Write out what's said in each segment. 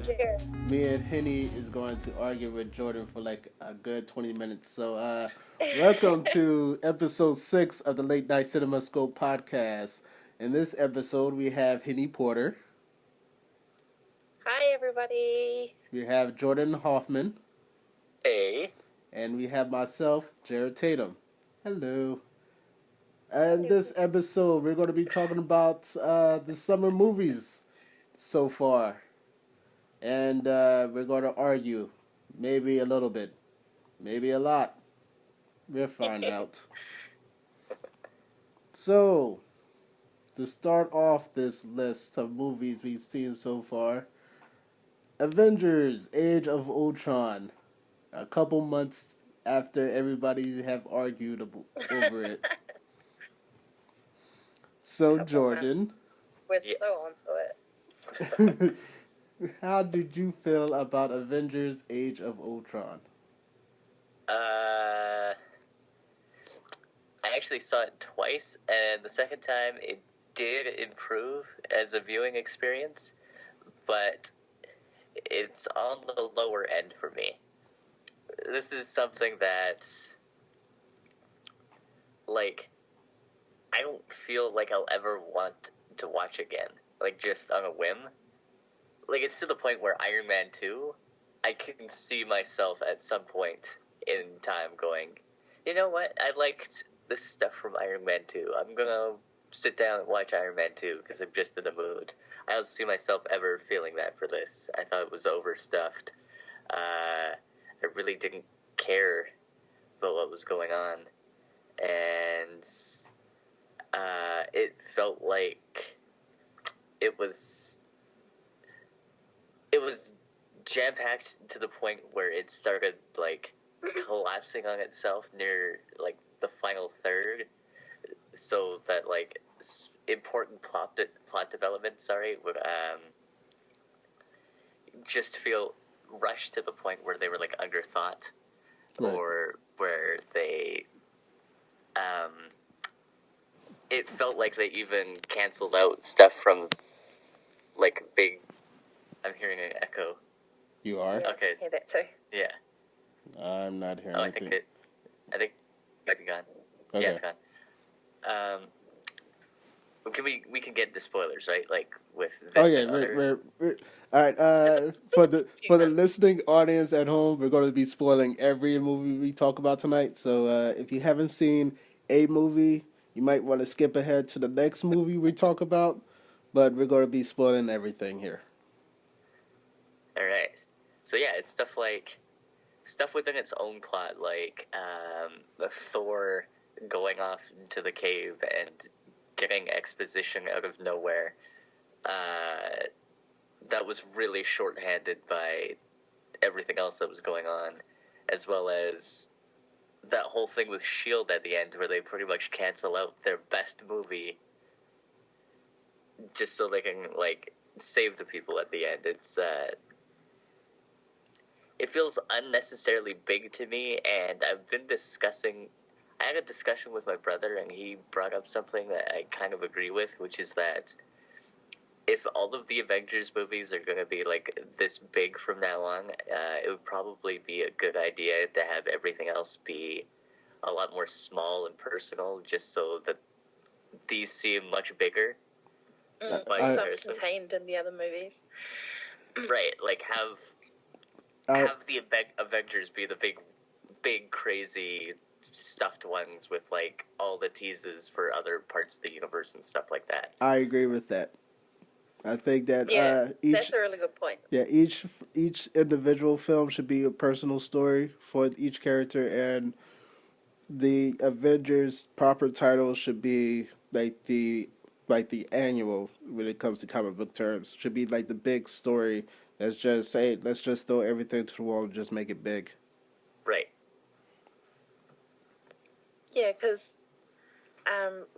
Jared. Me and Henny is going to argue with Jordan for like a good 20 minutes. So, welcome to episode 6 of the Late Night CinemaScope podcast. In this episode, we have Henny Porter. Hi, everybody. We have Jordan Hoffman. Hey. And we have myself, Jared Tatum. Hello. And this episode, we're going to be talking about the summer movies so far. And we're going to argue. Maybe a little bit. Maybe a lot. We'll find out. So, to start off this list of movies we've seen so far, Avengers Age of Ultron. A couple months after everybody have argued over it. So, Jordan. We're so onto it. How did you feel about Avengers Age of Ultron? I actually saw it twice, and the second time it did improve as a viewing experience, but it's on the lower end for me. This is something that, like, I don't feel like I'll ever want to watch again, like, just on a whim. Like, it's to the point where Iron Man 2, I can see myself at some point in time going, you know what, I liked this stuff from Iron Man 2. I'm gonna sit down and watch Iron Man 2 because I'm just in the mood. I don't see myself ever feeling that for this. I thought it was overstuffed. I really didn't care about what was going on. And it felt like it was jam-packed to the point where it started, like, collapsing on itself near, like, the final third, so that, like, important plot development, would just feel rushed to the point where they were, like, underthought, right. Or where they, it felt like they even canceled out stuff from, like, big, I'm hearing an echo. You are? Yeah, okay. I hear that too. Yeah. I'm not hearing anything. I think it might be gone. Okay. Yeah, it's gone. We can get into spoilers, right? Like with this. Oh yeah, we're all right. For the listening audience at home, we're going to be spoiling every movie we talk about tonight. So if you haven't seen a movie, you might want to skip ahead to the next movie we talk about. But we're going to be spoiling everything here. All right. So yeah, it's stuff within its own plot, like Thor going off into the cave and getting exposition out of nowhere. That was really shorthanded by everything else that was going on, as well as that whole thing with S.H.I.E.L.D. at the end, where they pretty much cancel out their best movie just so they can, like, save the people at the end. It feels unnecessarily big to me, and I had a discussion with my brother, and he brought up something that I kind of agree with, which is that if all of the Avengers movies are going to be, like, this big from now on, it would probably be a good idea to have everything else be a lot more small and personal, just so that these seem much bigger. Self-contained in the other movies. Right, like, have the Avengers be the big, crazy, stuffed ones with, like, all the teases for other parts of the universe and stuff like that. I agree with that. I think that that's a really good point. Yeah, each individual film should be a personal story for each character, and the Avengers proper title should be like the annual when it comes to comic book terms. Should be like the big story. Let's just throw everything to the wall and just make it big. Right. Yeah, because,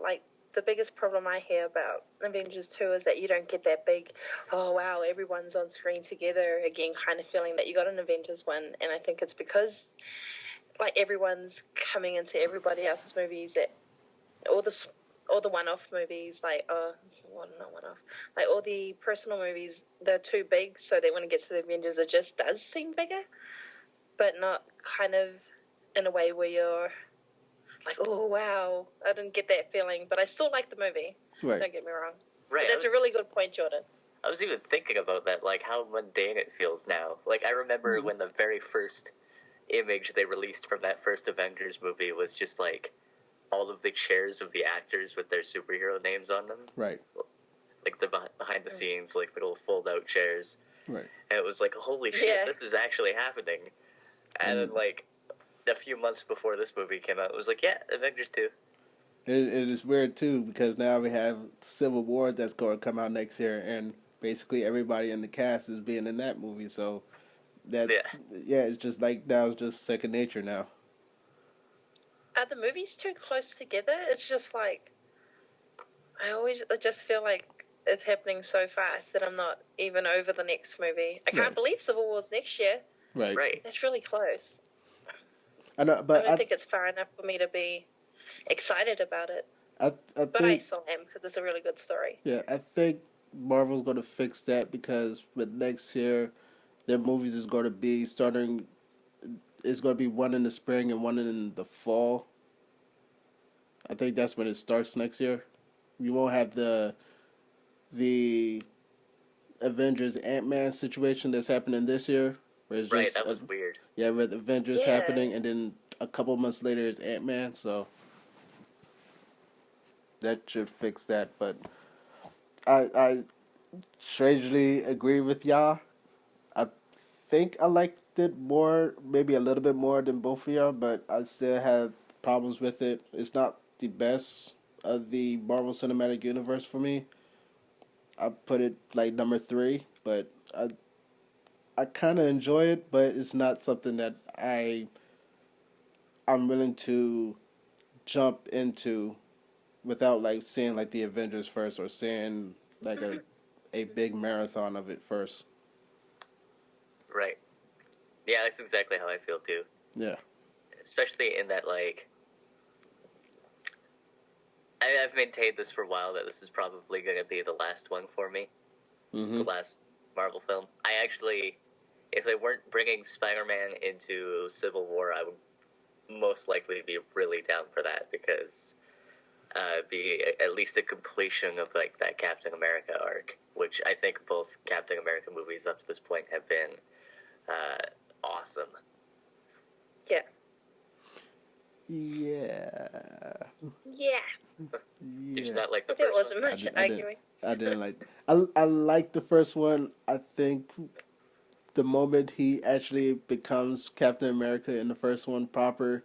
like, the biggest problem I hear about Avengers 2 is that you don't get that big, oh wow, everyone's on screen together again kind of feeling that you got in Avengers 1, and I think it's because, like, everyone's coming into everybody else's movies, that all the all the one-off movies, like not one-off, like all the personal movies, they're too big, so that when it gets to the Avengers, it just does seem bigger, but not kind of in a way where you're like, oh wow, I didn't get that feeling, but I still like the movie. Right. Don't get me wrong. Right. But that's a really good point, Jordan. I was even thinking about that, like how mundane it feels now. Like I remember when the very first image they released from that first Avengers movie was just like all of the chairs of the actors with their superhero names on them. Right. Like the behind the scenes, like little fold out chairs. Right. And it was like, holy shit, this is actually happening. And then like a few months before this movie came out, it was like, yeah, Avengers 2. It is weird too because now we have Civil War that's going to come out next year, and basically everybody in the cast is being in that movie. So that it's just like now it's just second nature now. Are the movies too close together? It's just like I just feel like it's happening so fast that I'm not even over the next movie. I can't believe Civil War's next year. Right. That's really close. I know, but I don't think it's far enough for me to be excited about it. But I still am because it's a really good story. Yeah, I think Marvel's going to fix that because with next year, their movies is going to be starting. It's going to be one in the spring and one in the fall. I think that's when it starts next year. You won't have the Avengers Ant-Man situation that's happening this year. Where it's just, that was weird. Yeah, with Avengers happening, and then a couple months later it's Ant-Man, so that should fix that. But I strangely agree with y'all. I think I liked it more, maybe a little bit more than both of y'all, but I still have problems with it. It's not the best of the Marvel Cinematic Universe for me. I put it like number 3, but I kind of enjoy it, but it's not something that I'm willing to jump into without like seeing like the Avengers first or seeing like a big marathon of it first. Right. Yeah, that's exactly how I feel too. Yeah. Especially in that like I've maintained this for a while that this is probably going to be the last one for me. Mm-hmm. The last Marvel film. I actually, if they weren't bringing Spider-Man into Civil War, I would most likely be really down for that because be at least a completion of like that Captain America arc, which I think both Captain America movies up to this point have been awesome. Yeah. Did you not like the there first wasn't one? much arguing. I didn't like. I liked the first one. I think the moment he actually becomes Captain America in the first one proper,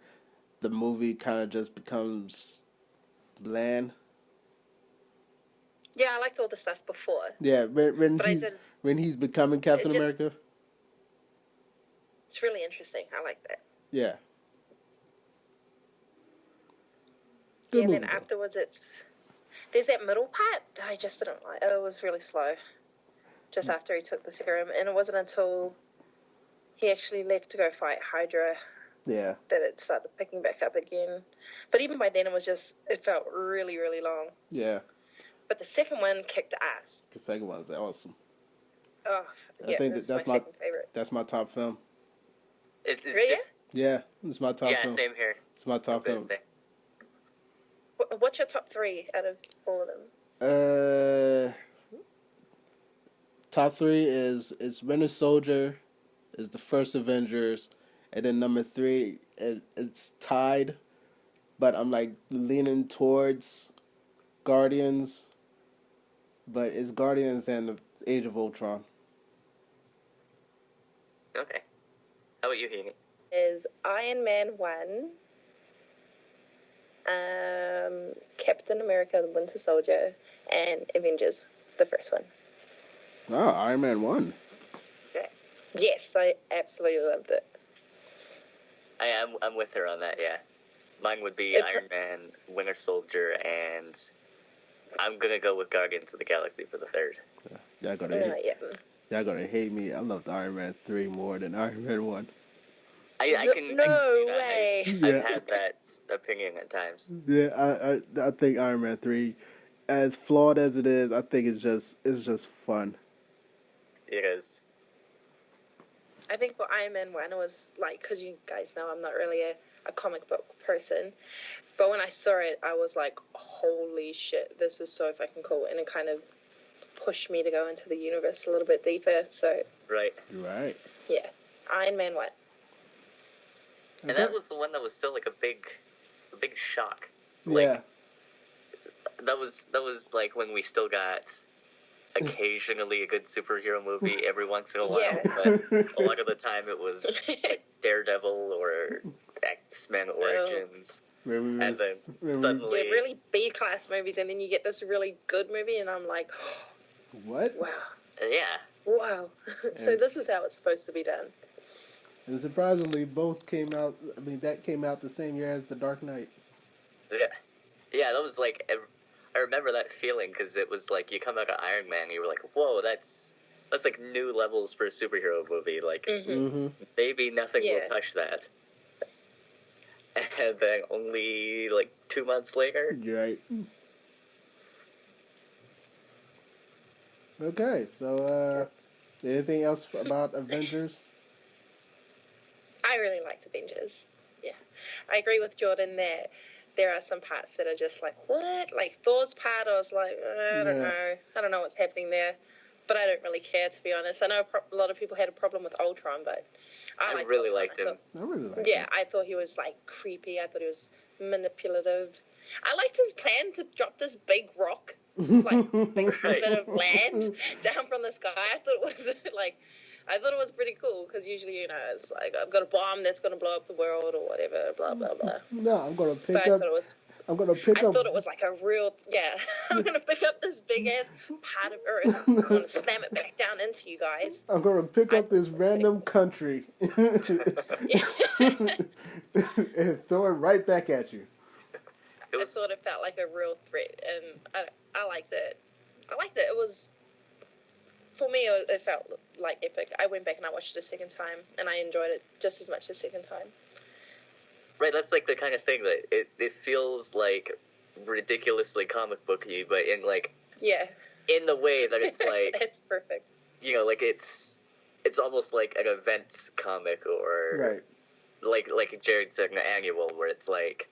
the movie kind of just becomes bland. Yeah, I liked all the stuff before. Yeah, when he's becoming Captain America. It's really interesting. I like that. Yeah. Good movie, and then afterwards there's that middle part that I just didn't like. It was really slow. Just after he took the serum, and it wasn't until he actually left to go fight Hydra that it started picking back up again. But even by then it felt really, really long. Yeah. But the second one kicked ass. The second one was awesome. Oh, yeah, I think that's my second favorite. That's my top film. Really? Yeah, it's my top film. Yeah, same here. It's my top film. What's your top 3 out of all of them? Top 3 is Winter Soldier, is the first Avengers, and then number 3 it's tied, but I'm like leaning towards Guardians, but it's Guardians and the Age of Ultron. Okay. How about you, Heaney? Is Iron Man 1, Captain America, the Winter Soldier, and Avengers, the first one. Oh, Iron Man 1. Okay. Yes, I absolutely loved it. I'm with her on that, yeah. Mine would be Iron Man, Winter Soldier, and I'm going to go with Guardians of the Galaxy for the third. Y'all gonna hate me. I loved Iron Man 3 more than Iron Man 1. I can see No that. way. I've had that opinion at times. Yeah, I think Iron Man 3, as flawed as it is, I think it's just fun. It is. I think for Iron Man 1 it was like, because you guys know I'm not really a comic book person, but when I saw it I was like, holy shit, this is so fucking cool, and it kind of pushed me to go into the universe a little bit deeper. So Right. yeah, Iron Man 1. And that was the one that was still like a big shock. Yeah. That was like when we still got occasionally a good superhero movie every once in a while, Yeah. but a lot of the time it was like Daredevil or X-Men Origins, and then suddenly really B-class movies, and then you get this really good movie, and I'm like, what? Wow. Yeah. Wow. So this is how it's supposed to be done. And surprisingly, both came out. I mean, that came out the same year as The Dark Knight. Yeah, that was like, I remember that feeling, because it was like, you come out of Iron Man, and you were like, whoa, that's like new levels for a superhero movie, like, maybe nothing will touch that. And then only, like, 2 months later? Right. Okay, so, anything else about Avengers? I really liked Avengers. Yeah. I agree with Jordan that there are some parts that are just like, what? Like Thor's part, I was like, I don't know. I don't know what's happening there. But I don't really care, to be honest. I know a lot of people had a problem with Ultron, but I really liked him. I really liked him. Yeah, I thought he was, like, creepy. I thought he was manipulative. I liked his plan to drop this big rock, like, big bit of land down from the sky. I thought it was pretty cool, because usually, you know, it's like, I've got a bomb that's going to blow up the world or whatever, blah, blah, blah. No, I'm going to pick but up... I thought it was like a real, I'm going to pick up this big-ass part of Earth. I'm going to slam it back down into you guys. I'm going to pick up this random country and throw it right back at you. I thought it felt like a real threat, and I liked it. It was, for me, it felt like epic. I went back and I watched it a second time, and I enjoyed it just as much the second time. Right, that's like the kind of thing that it feels like ridiculously comic booky, but in like in the way that it's like it's perfect. You know, like it's almost like an event comic, or like Jared said, an annual, where it's like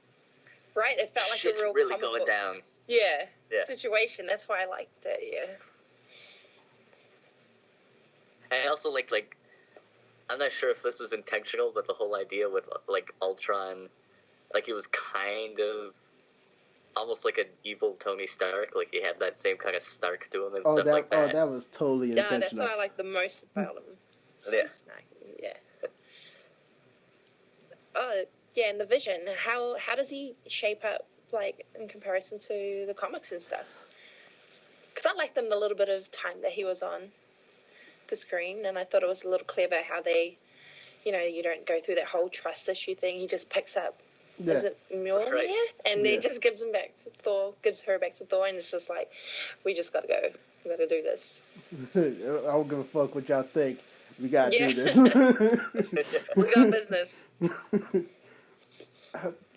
it felt like shit's a real really comic going book. down. Yeah, situation. That's why I liked it. Yeah. And I also like I'm not sure if this was intentional, but the whole idea with, like, Ultron, like, he was kind of almost like an evil Tony Stark. Like, he had that same kind of snark to him and stuff like that. Oh, that was totally intentional. Yeah, that's what I like the most about him. So snarky, yeah, and the Vision, how does he shape up, like, in comparison to the comics and stuff? Because I liked him the little bit of time that he was on the screen, and I thought it was a little clever how they, you know, you don't go through that whole trust issue thing. He just picks up, is it Mjolnir? And then just gives him back to Thor, gives her back to Thor, and it's just like, we just gotta go. We gotta do this. I don't give a fuck what y'all think. We gotta do this. We got business.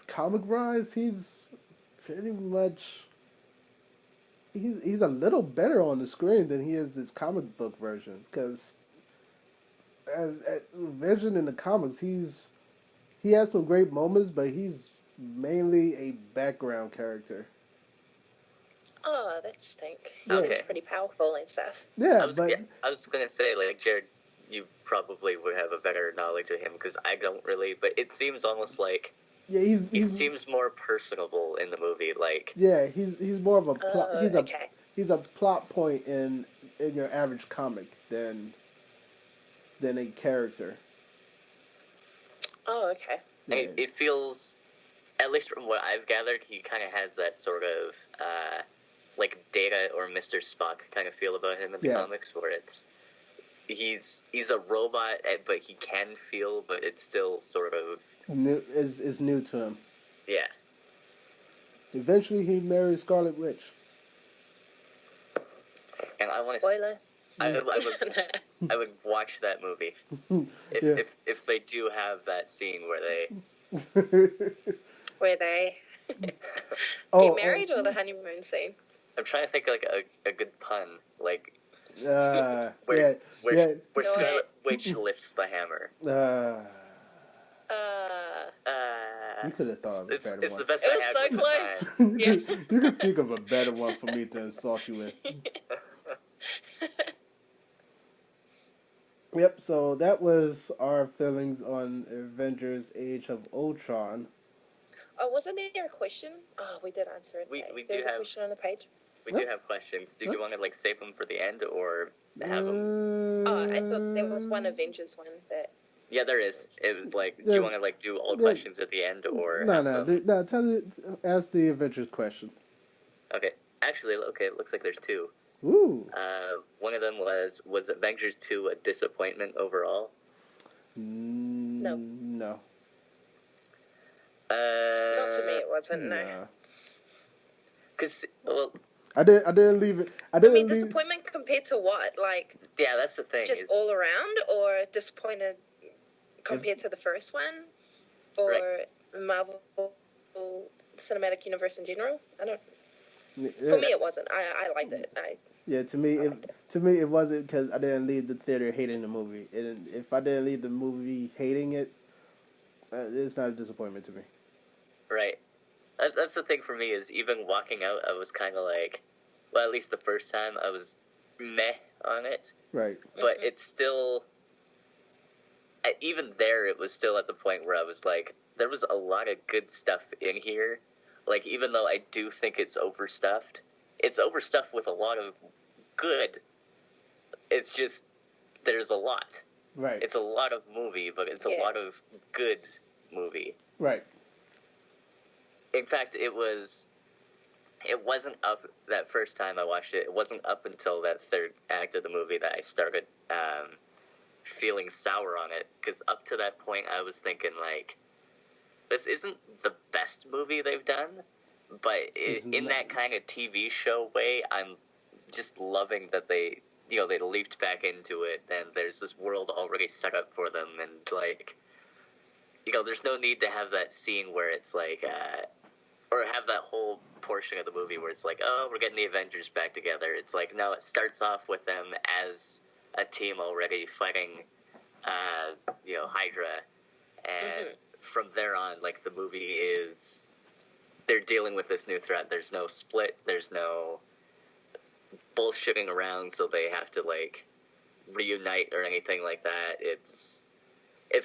Comic-wise, he's pretty much... He's a little better on the screen than he is his comic book version, because as Vision in the comics, he has some great moments, but he's mainly a background character. Oh, that stink. Okay. He's pretty powerful and stuff. Yeah, I was gonna say, like, Jared, you probably would have a better knowledge of him, because I don't really, but it seems almost like he seems more personable in the movie, like... Yeah, he's more of a plot... He's a plot point in your average comic than a character. Oh, okay. Yeah. It feels, at least from what I've gathered, he kind of has that sort of, like, Data or Mr. Spock kind of feel about him in the comics, where it's... He's a robot, but he can feel, but it's still sort of... is new to him. Yeah. Eventually he marries Scarlet Witch. And I want to... Spoiler. I would watch that movie if they do have that scene where they get married or the honeymoon scene. I'm trying to think of like a good pun, like where Scarlet Witch lifts the hammer. You could have thought of a better one. It's the best it I was had so with close. the time. You could think of a better one for me to insult you with. Yep, so that was our feelings on Avengers Age of Ultron. Oh, wasn't there a question? Oh, we did answer it. There's a question on the page. We do have questions. Did you want to like save them for the end or have them? Oh, I thought there was one Avengers one that. Yeah, there is. It was like, do you want to like do all questions at the end or? No. Ask the Avengers question. Okay. Actually, it looks like there's two. Ooh. One of them was Avengers 2 a disappointment overall? No. No. Not to me, it wasn't. No. Because I didn't leave it. I mean, disappointment compared to what? Like. Yeah, that's the thing. Just all around, or disappointed compared to the first one, or Marvel Cinematic Universe in general. I don't. For me, it wasn't. I liked it. To me, it wasn't because I didn't leave the theater hating the movie. And if I didn't leave the movie hating it, it's not a disappointment to me. Right. That's the thing for me is even walking out, I was kind of like, well, at least the first time I was meh on it. Right. But it's still, even there, it was still at the point where I was like, there was a lot of good stuff in here. Like, even though I do think it's overstuffed with a lot of good. It's just, there's a lot. Right. It's a lot of movie, but it's a lot of good movie. Right. In fact, it wasn't up that first time I watched it. It wasn't up until that third act of the movie that I started feeling sour on it. Because up to that point, I was thinking, like, this isn't the best movie they've done, but in that kind of TV show way, I'm just loving that they leaped back into it, and there's this world already set up for them, and, like, there's no need to have that scene where it's, like, or have that whole portion of the movie where it's like, oh, we're getting the Avengers back together. It's like, no, it starts off with them as a team already fighting, Hydra, and from there on, like, the movie is, they're dealing with this new threat. There's no split, there's no bullshitting around, so they have to, like, reunite or anything like that. It's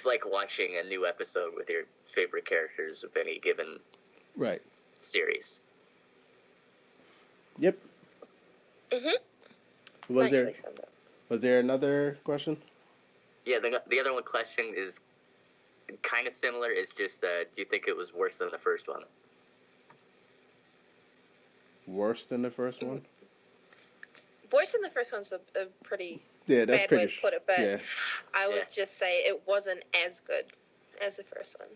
like watching a new episode with your favorite characters of any given series. Yep. Was there another question? Yeah, the other one question is kind of similar. It's just, do you think it was worse than the first one? Worse than the first one? Worse than the first one's a pretty that's bad pretty way to put it, but I would just say it wasn't as good as the first one.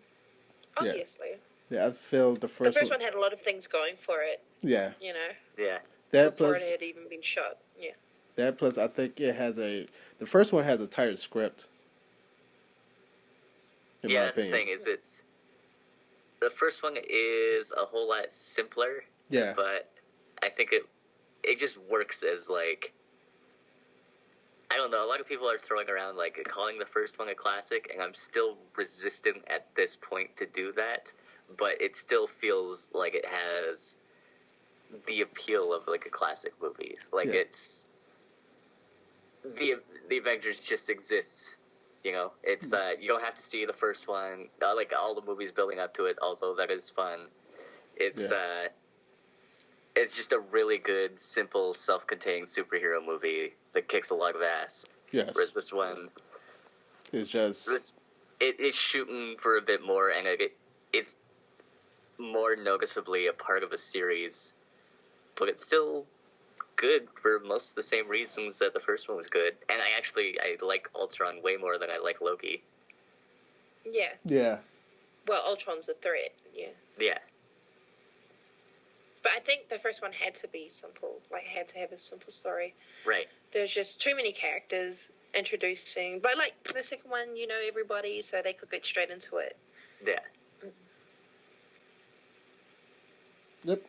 Obviously. Yeah, I feel the first one had a lot of things going for it. Yeah. Yeah. That before plus, it had even been shot. Yeah. That plus, I think it has the first one has a tighter script. In my opinion. The thing is, the first one is a whole lot simpler. Yeah. But I think it just works as, like, I don't know, a lot of people are throwing around, like, calling the first one a classic, and I'm still resistant at this point to do that, but it still feels like it has the appeal of, like, a classic movie. Like, it's, the Avengers just exists, it's, you don't have to see the first one, like, all the movies building up to it, although that is fun. It's just a really good, simple, self-contained superhero movie that kicks a lot of ass. Yes. Whereas this one, it's just it's shooting for a bit more, and it's more noticeably a part of a series, but it's still good for most of the same reasons that the first one was good. And I like Ultron way more than I like Loki. Yeah. Yeah. Well, Ultron's a threat. Yeah. Yeah. But I think the first one had to be simple, like had to have a simple story. Right. There's just too many characters introducing, but like the second one, you know everybody, so they could get straight into it. Yeah. Yep.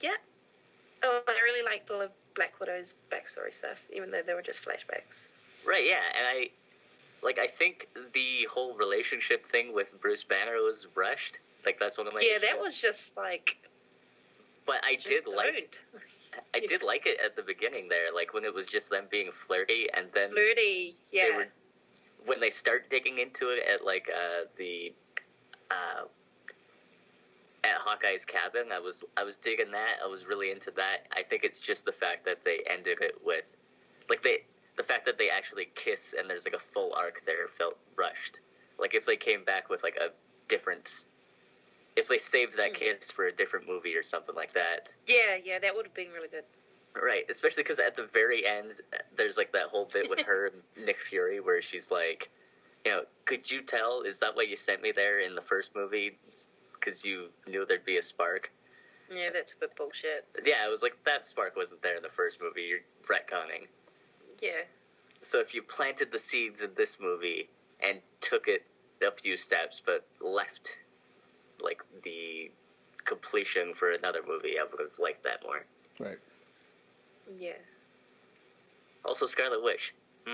Yeah. Oh, I really liked all of Black Widow's backstory stuff, even though they were just flashbacks. Right, yeah, and I think the whole relationship thing with Bruce Banner was rushed. Like, that's one of my issues. That was just like... But I did like it at the beginning there, like, when it was just them being flirty, and then... Flirty, yeah. When they start digging into it at, like, at Hawkeye's cabin, I was digging that. I was really into that. I think it's just the fact that they ended it with, like, the fact that they actually kiss and there's like a full arc there felt rushed. Like, if they came back with like a different, if they saved that kiss for a different movie or something like that. Yeah, that would have been really good. Right, especially because at the very end, there's like that whole bit with her and Nick Fury where she's like, you know, could you tell? Is that why you sent me there in the first movie? Because you knew there'd be a spark. Yeah, that's a bit bullshit. Yeah, it was like, that spark wasn't there in the first movie. You're retconning. Yeah. So if you planted the seeds in this movie and took it a few steps, but left, like, the completion for another movie, I would have liked that more. Right. Yeah. Also, Scarlet Witch. Do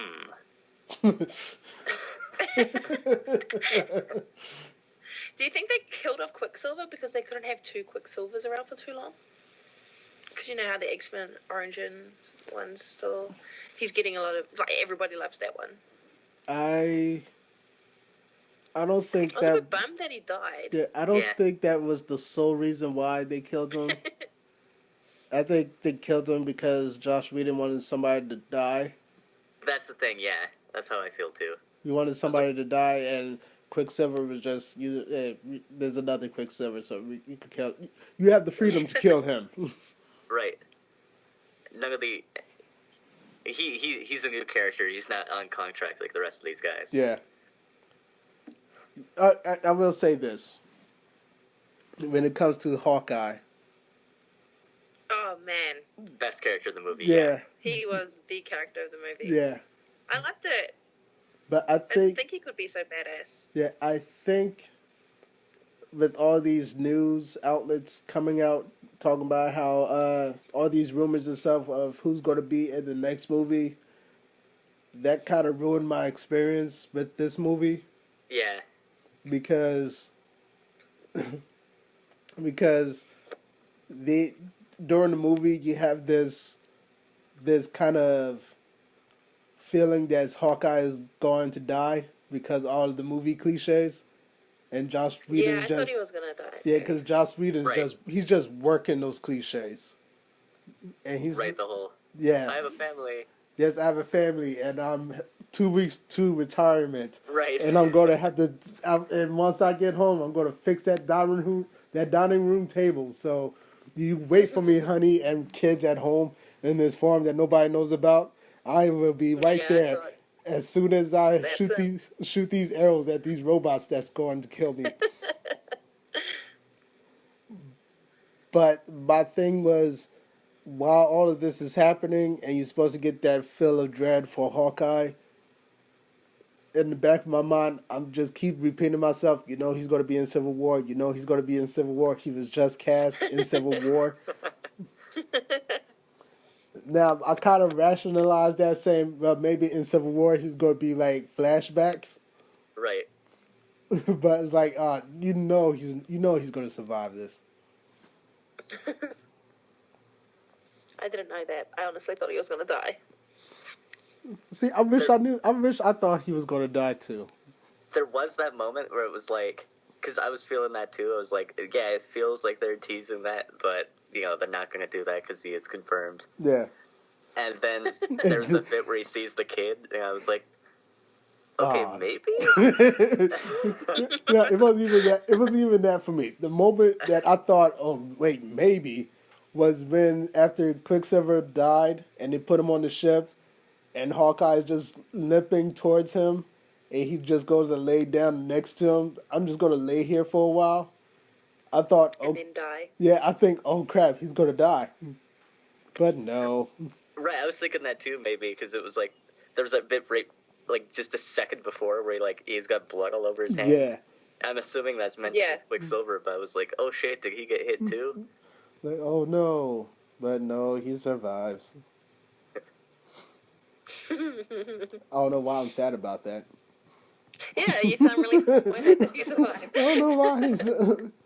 you think they killed off Quicksilver because they couldn't have two Quicksilvers around for too long? Because you know how the X-Men Origin one's still... He's getting a lot of... Like, everybody loves that one. I don't think I was a bit bummed that he died. Yeah, I don't think that was the sole reason why they killed him. I think they killed him because Joss Whedon wanted somebody to die. That's the thing, yeah. That's how I feel, too. You wanted somebody to die, and Quicksilver was just... there's another Quicksilver, so you could kill... You have the freedom to kill him. Right. None of the... He's a new character. He's not on contract like the rest of these guys. Yeah. I will say this. When it comes to Hawkeye... Oh, man. Best character of the movie. Yeah. He was the character of the movie. Yeah. I loved it. But I didn't think he could be so badass. Yeah, I think with all these news outlets coming out talking about how all these rumors and stuff of who's going to be in the next movie, that kind of ruined my experience with this movie. Yeah. Because during the movie you have this kind of feeling that Hawkeye is going to die because all of the movie cliches, and Joss Whedon I thought he was gonna die. Yeah, because Joss Whedon he's just working those cliches, and he's the whole. Yeah. I have a family. Yes, I have a family, and I'm 2 weeks to retirement. Right. And I'm going to have to, and once I get home, I'm going to fix that dining room table. So you wait for me, honey, and kids at home in this farm that nobody knows about. I will be right there as soon as I shoot these arrows at these robots that's going to kill me. But my thing was, while all of this is happening and you're supposed to get that feel of dread for Hawkeye, in the back of my mind, I'm just keep repeating myself, you know he's going to be in Civil War. You know he's going to be in Civil War. He was just cast in Civil War. Now, I kind of rationalized that saying, well, maybe in Civil War he's going to be like flashbacks. Right. But it's like, you know he's going to survive this. I didn't know that. I honestly thought he was going to die. See, I wish I thought he was going to die too. There was that moment where it was like, because I was feeling that too. I was like, yeah, it feels like they're teasing that, but, you know, they're not going to do that because he is confirmed. Yeah. And then there was a bit where he sees the kid, and I was like, okay, maybe? Yeah, it wasn't even that. It wasn't even that for me. The moment that I thought, oh, wait, maybe, was when after Quicksilver died and they put him on the ship, and Hawkeye is just limping towards him, and he just goes to lay down next to him. I'm just going to lay here for a while. I thought, and then die. yeah, I think, oh crap, he's gonna die. But no. Right, I was thinking that too, maybe, because it was like, there was that bit right, like, just a second before where, like, he's got blood all over his hands. Yeah. I'm assuming that's meant to be Quicksilver, but I was like, oh shit, did he get hit too? Like, oh no. But no, he survives. I don't know why I'm sad about that. Yeah, you sound really disappointed that he survived. I don't know why he's...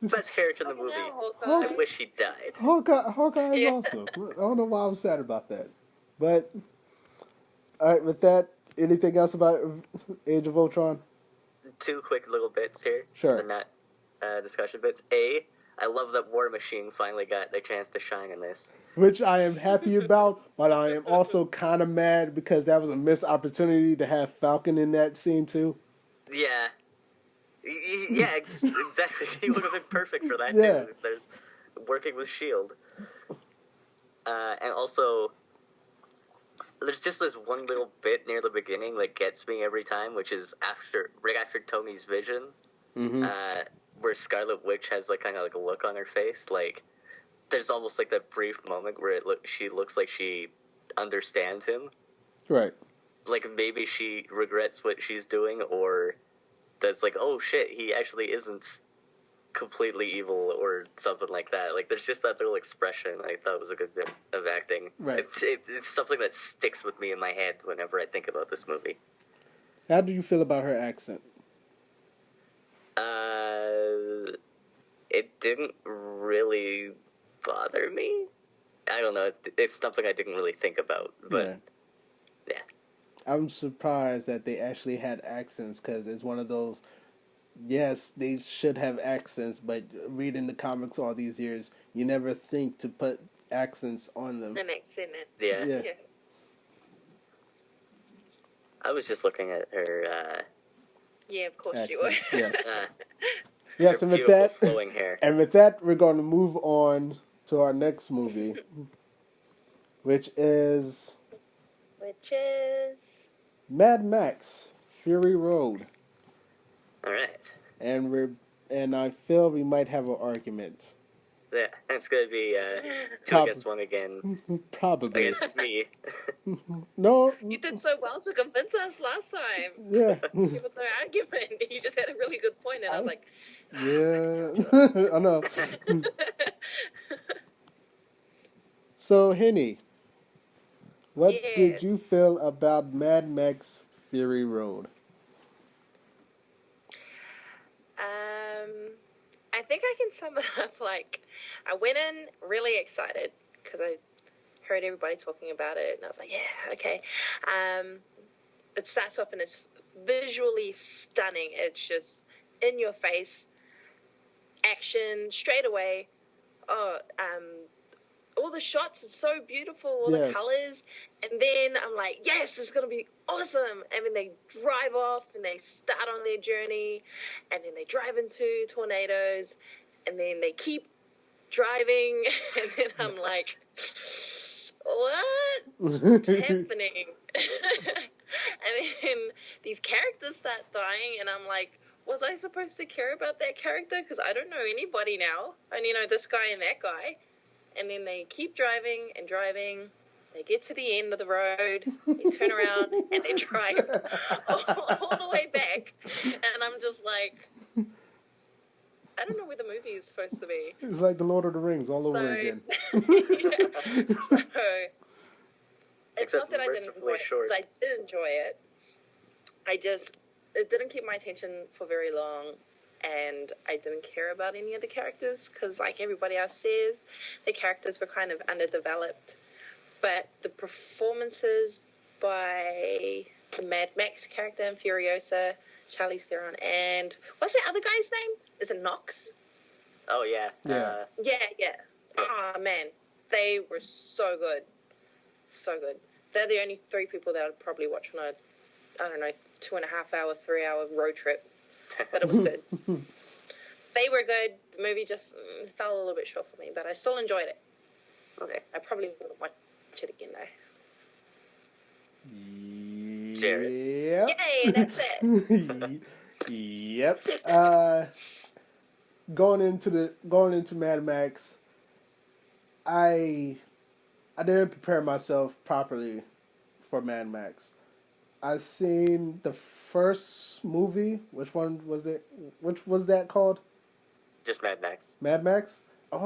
Best character in the movie. Hawkeye. I wish he died. Hawkeye is Yeah. awesome. I don't know why I'm sad about that. But, alright, with that, anything else about Age of Ultron? 2 quick little bits here. Sure. The not discussion bits. A, I love that War Machine finally got their chance to shine in this. Which I am happy about, but I am also kind of mad because that was a missed opportunity to have Falcon in that scene too. Yeah. Yeah, exactly. He would have been perfect for that, Yeah. too. There's working with S.H.I.E.L.D. And also, there's just this one little bit near the beginning that gets me every time, which is right after Tony's vision, where Scarlet Witch has like kind of like a look on her face. Like, there's almost like that brief moment where she looks like she understands him. Right. Like maybe she regrets what she's doing, or that's like, oh shit, he actually isn't completely evil or something like that. Like, there's just that little expression I thought was a good bit of acting. Right. It's something that sticks with me in my head whenever I think about this movie. How do you feel about her accent? It didn't really bother me. I don't know. It's something I didn't really think about, but yeah. I'm surprised that they actually had accents because it's one of those. Yes, they should have accents, but reading the comics all these years, you never think to put accents on them. An accent. Yeah. Yeah. I was just looking at her. Yeah, of course Accents, you were. yes. Her Yes, and with beautiful that, flowing hair. and with that, we're going to move on to our next movie, which is Mad Max: Fury Road. All right. And I feel we might have an argument. Yeah, it's gonna be 2 against 1 again. Probably. Against me. No. You did so well to convince us last time. Yeah. Give us no argument. You just had a really good point, and I was like, yeah. I know. So, Henny, what did you feel about Mad Max: Fury Road? I think I can sum it up like, I went in really excited because I heard everybody talking about it, and I was like, yeah, okay. It starts off and it's visually stunning. It's just in your face, action straight away. All the shots are so beautiful, all the colors, and then I'm like, yes, it's going to be awesome, and then they drive off, and they start on their journey, and then they drive into tornadoes, and then they keep driving, and then I'm like, what's happening? And then these characters start dying, and I'm like, was I supposed to care about that character? Because I don't know anybody now. I only know this guy and that guy. And then they keep driving and driving. They get to the end of the road. They turn around and they drive all the way back. And I'm just like, I don't know where the movie is supposed to be. It's like the Lord of the Rings all over again. So it's not that I didn't enjoy it. Short. I did enjoy it. It didn't keep my attention for very long. And I didn't care about any of the characters because, like everybody else says, the characters were kind of underdeveloped. But the performances by the Mad Max character and Furiosa, Charlize Theron, and what's the other guy's name? Is it Knox? Oh, yeah. Yeah. Oh, man. They were so good. So good. They're the only 3 people that I'd probably watch on a, 2.5 hour, 3 hour road trip. But it was good. They were good. The movie just fell a little bit short for me, but I still enjoyed it. Okay. I probably wouldn't watch it again, though. Jared. Yep. Yay, that's it. Yep. going into Mad Max, I I didn't prepare myself properly for Mad Max. I seen the first movie. Which one was it? Which was that called? Just Mad Max. Mad Max. Yeah. I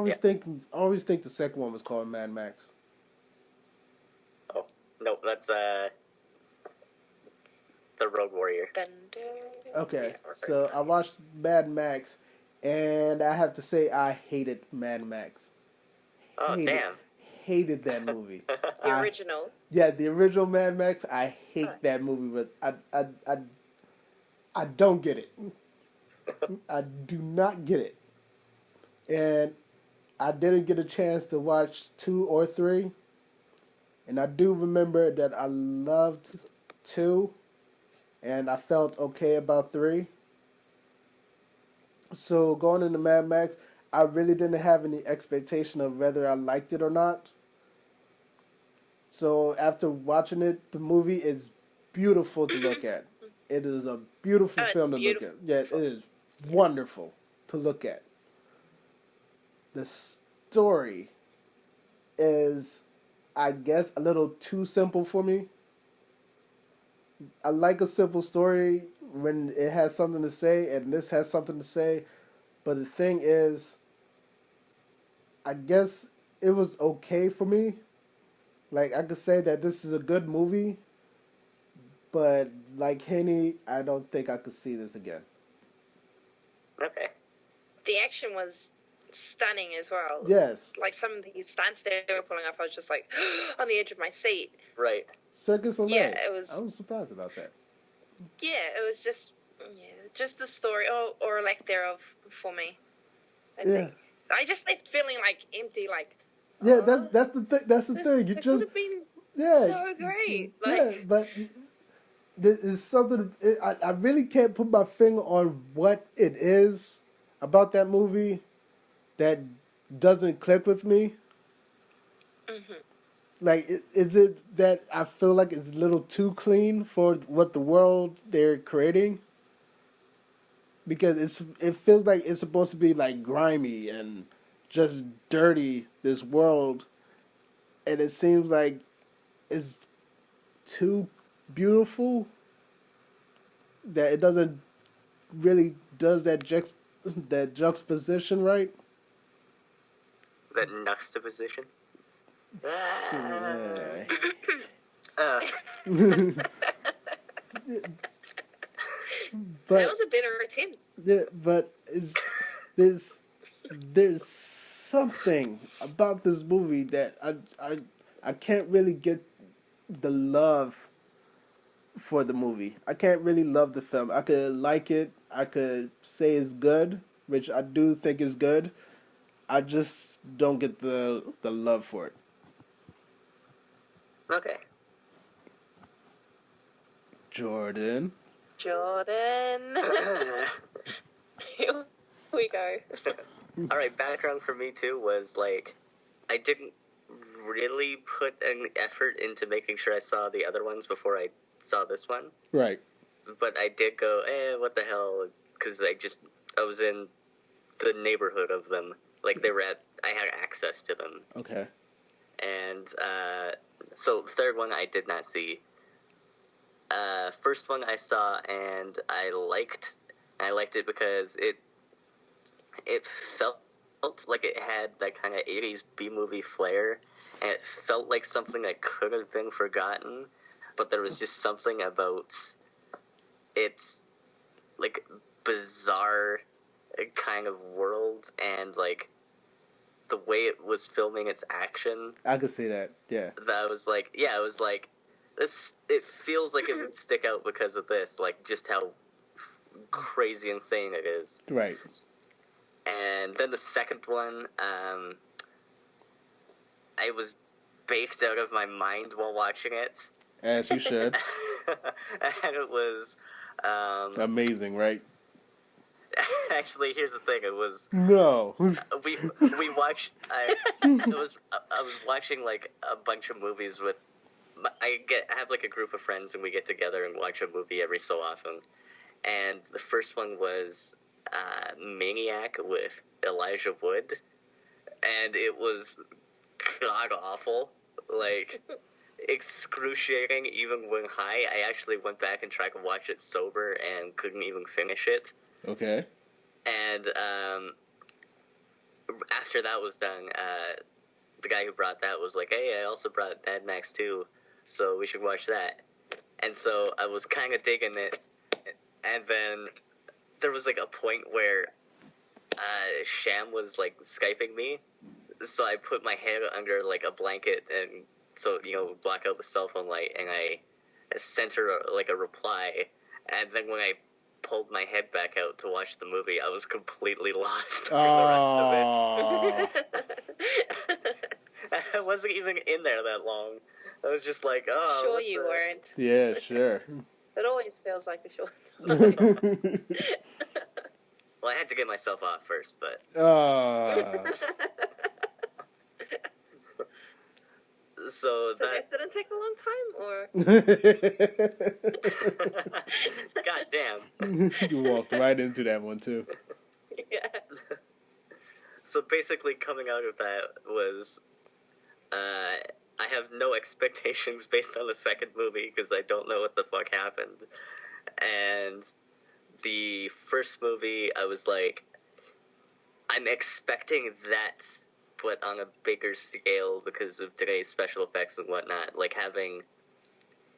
always think the second one was called Mad Max. Oh no, that's the Road Warrior. Okay, Yeah, so I watched Mad Max, and I have to say I hated Mad Max. Oh Hated, damn. hated that movie. the I original. Yeah, the original Mad Max. I hate that movie, but I don't get it. I do not get it, and I didn't get a chance to watch 2 or 3. And I do remember that I loved 2, and I felt okay about 3. So going into Mad Max, I really didn't have any expectation of whether I liked it or not. So after watching it, the movie is beautiful to look at. It is a beautiful Oh, it's film to look beautiful. at. Yeah, it is wonderful to look at. The story is, I guess, a little too simple for me. I like a simple story when it has something to say, and this has something to say. But the thing is, I guess it was okay for me. Like, I could say that this is a good movie, but like Henny, I don't think I could see this again. Okay. The action was stunning as well. Yes, Like some of these stunts they were pulling off, I was just like on the edge of my seat. Right. Circus Soleil. Yeah, it was. I was surprised about that. Yeah, it was just the story or lack thereof for me. I Yeah, think I just left feeling like empty. Like, yeah. oh, That's the thing. That's the thing. You this could just have been yeah, so great. yeah. Like, But there is something. I really can't put my finger on what it is about that movie that doesn't click with me. hmm Like, is it that I feel like it's a little too clean for what the world they're creating? Because it feels like it's supposed to be like grimy and just dirty, this world, and it seems like it's too beautiful that it doesn't really does that juxtaposition right. That juxtaposition. Yeah. Uh, that But was a better attempt. yeah, but there's there's something about this movie that I can't really get the love for the movie. I can't really love the film. I could like it. I could say it's good, which I do think is good. I just don't get the love for it. okay. Jordan. Jordan. Here we go. All right. Background for me too was like I didn't really put an effort into making sure I saw the other ones before I saw this one. Right. But I did go, what the hell? Because I was in the neighborhood of them. Like I had access to them. Okay. And so the third one I did not see. First one I saw and I liked it because it felt like it had that kind of 80s B-movie flair, and it felt like something that could have been forgotten, but there was just something about its like bizarre kind of world and like the way it was filming its action. I could see that. Yeah. That was like, yeah, it was like this. It feels like it would stick out because of this, like just how crazy insane it is. Right. And then the second one, I was baked out of my mind while watching it. As you should. And it was Amazing, right? actually, here's the thing. It was No. we watched. I was watching like a bunch of movies with. I have like a group of friends and we get together and watch a movie every so often. And the first one was Maniac with Elijah Wood, and it was god awful, like excruciating even when high. I actually went back and tried to watch it sober and couldn't even finish it. Okay. And after that was done, the guy who brought that was like, hey, I also brought Mad Max 2, so we should watch that. And so I was kind of digging it, and then there was like a point where Sham was like Skyping me, so I put my head under like a blanket, and so, you know, block out the cell phone light, and I sent her like a reply, and then when I pulled my head back out to watch the movie, I was completely lost for the rest of it. I wasn't even in there that long. I was just like, oh. Sure you weren't. Yeah, sure. It always feels like a short time. Well, I had to get myself off first, but... So that didn't take a long time, or? God damn. You walked right into that one, too. Yeah. So basically coming out of that was... I have no expectations based on the second movie because I don't know what the fuck happened. And the first movie, I was like, I'm expecting that, but on a bigger scale because of today's special effects and whatnot. Like having,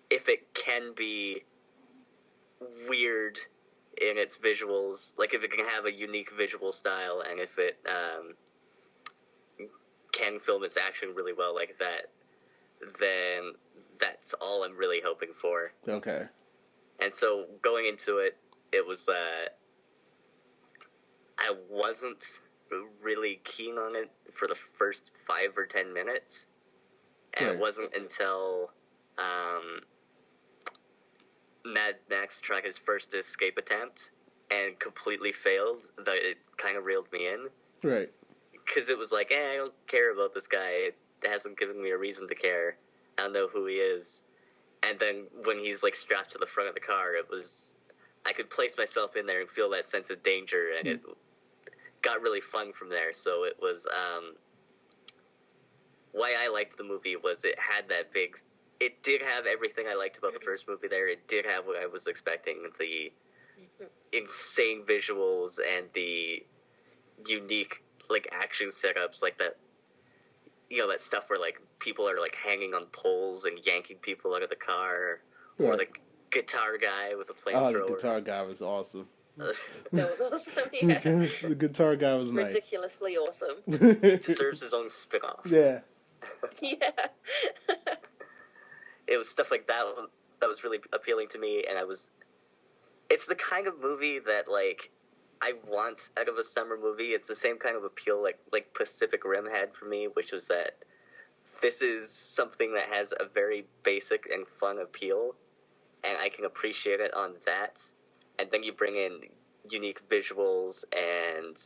if it can be weird in its visuals, like if it can have a unique visual style, and if it can film its action really well like that, then that's all I'm really hoping for. Okay. And so going into it, it was, I wasn't really keen on it for the first 5 or 10 minutes. And Right. It wasn't until Mad Max tried his first escape attempt and completely failed that it kind of reeled me in. Right. Because it was like, I don't care about this guy. It hasn't given me a reason to care. I don't know who he is. And then when he's like strapped to the front of the car, it was, I could place myself in there and feel that sense of danger, and it got really fun from there. So it was, why I liked the movie was it had that big, it did have everything I liked about the first movie there. It did have what I was expecting, the insane visuals and the unique like action setups, like that, you know, that stuff where like people are like hanging on poles and yanking people out of the car, or Right. the guitar guy with a Oh, flamethrower. the guitar guy was awesome. That was awesome, yeah. The guitar guy was nice. Ridiculously awesome. Deserves his own spin-off. Yeah. Yeah. It was stuff like that that was really appealing to me, and it's the kind of movie that like I want out of a summer movie. It's the same kind of appeal like Pacific Rim had for me, which was that this is something that has a very basic and fun appeal, and I can appreciate it on that. And then you bring in unique visuals and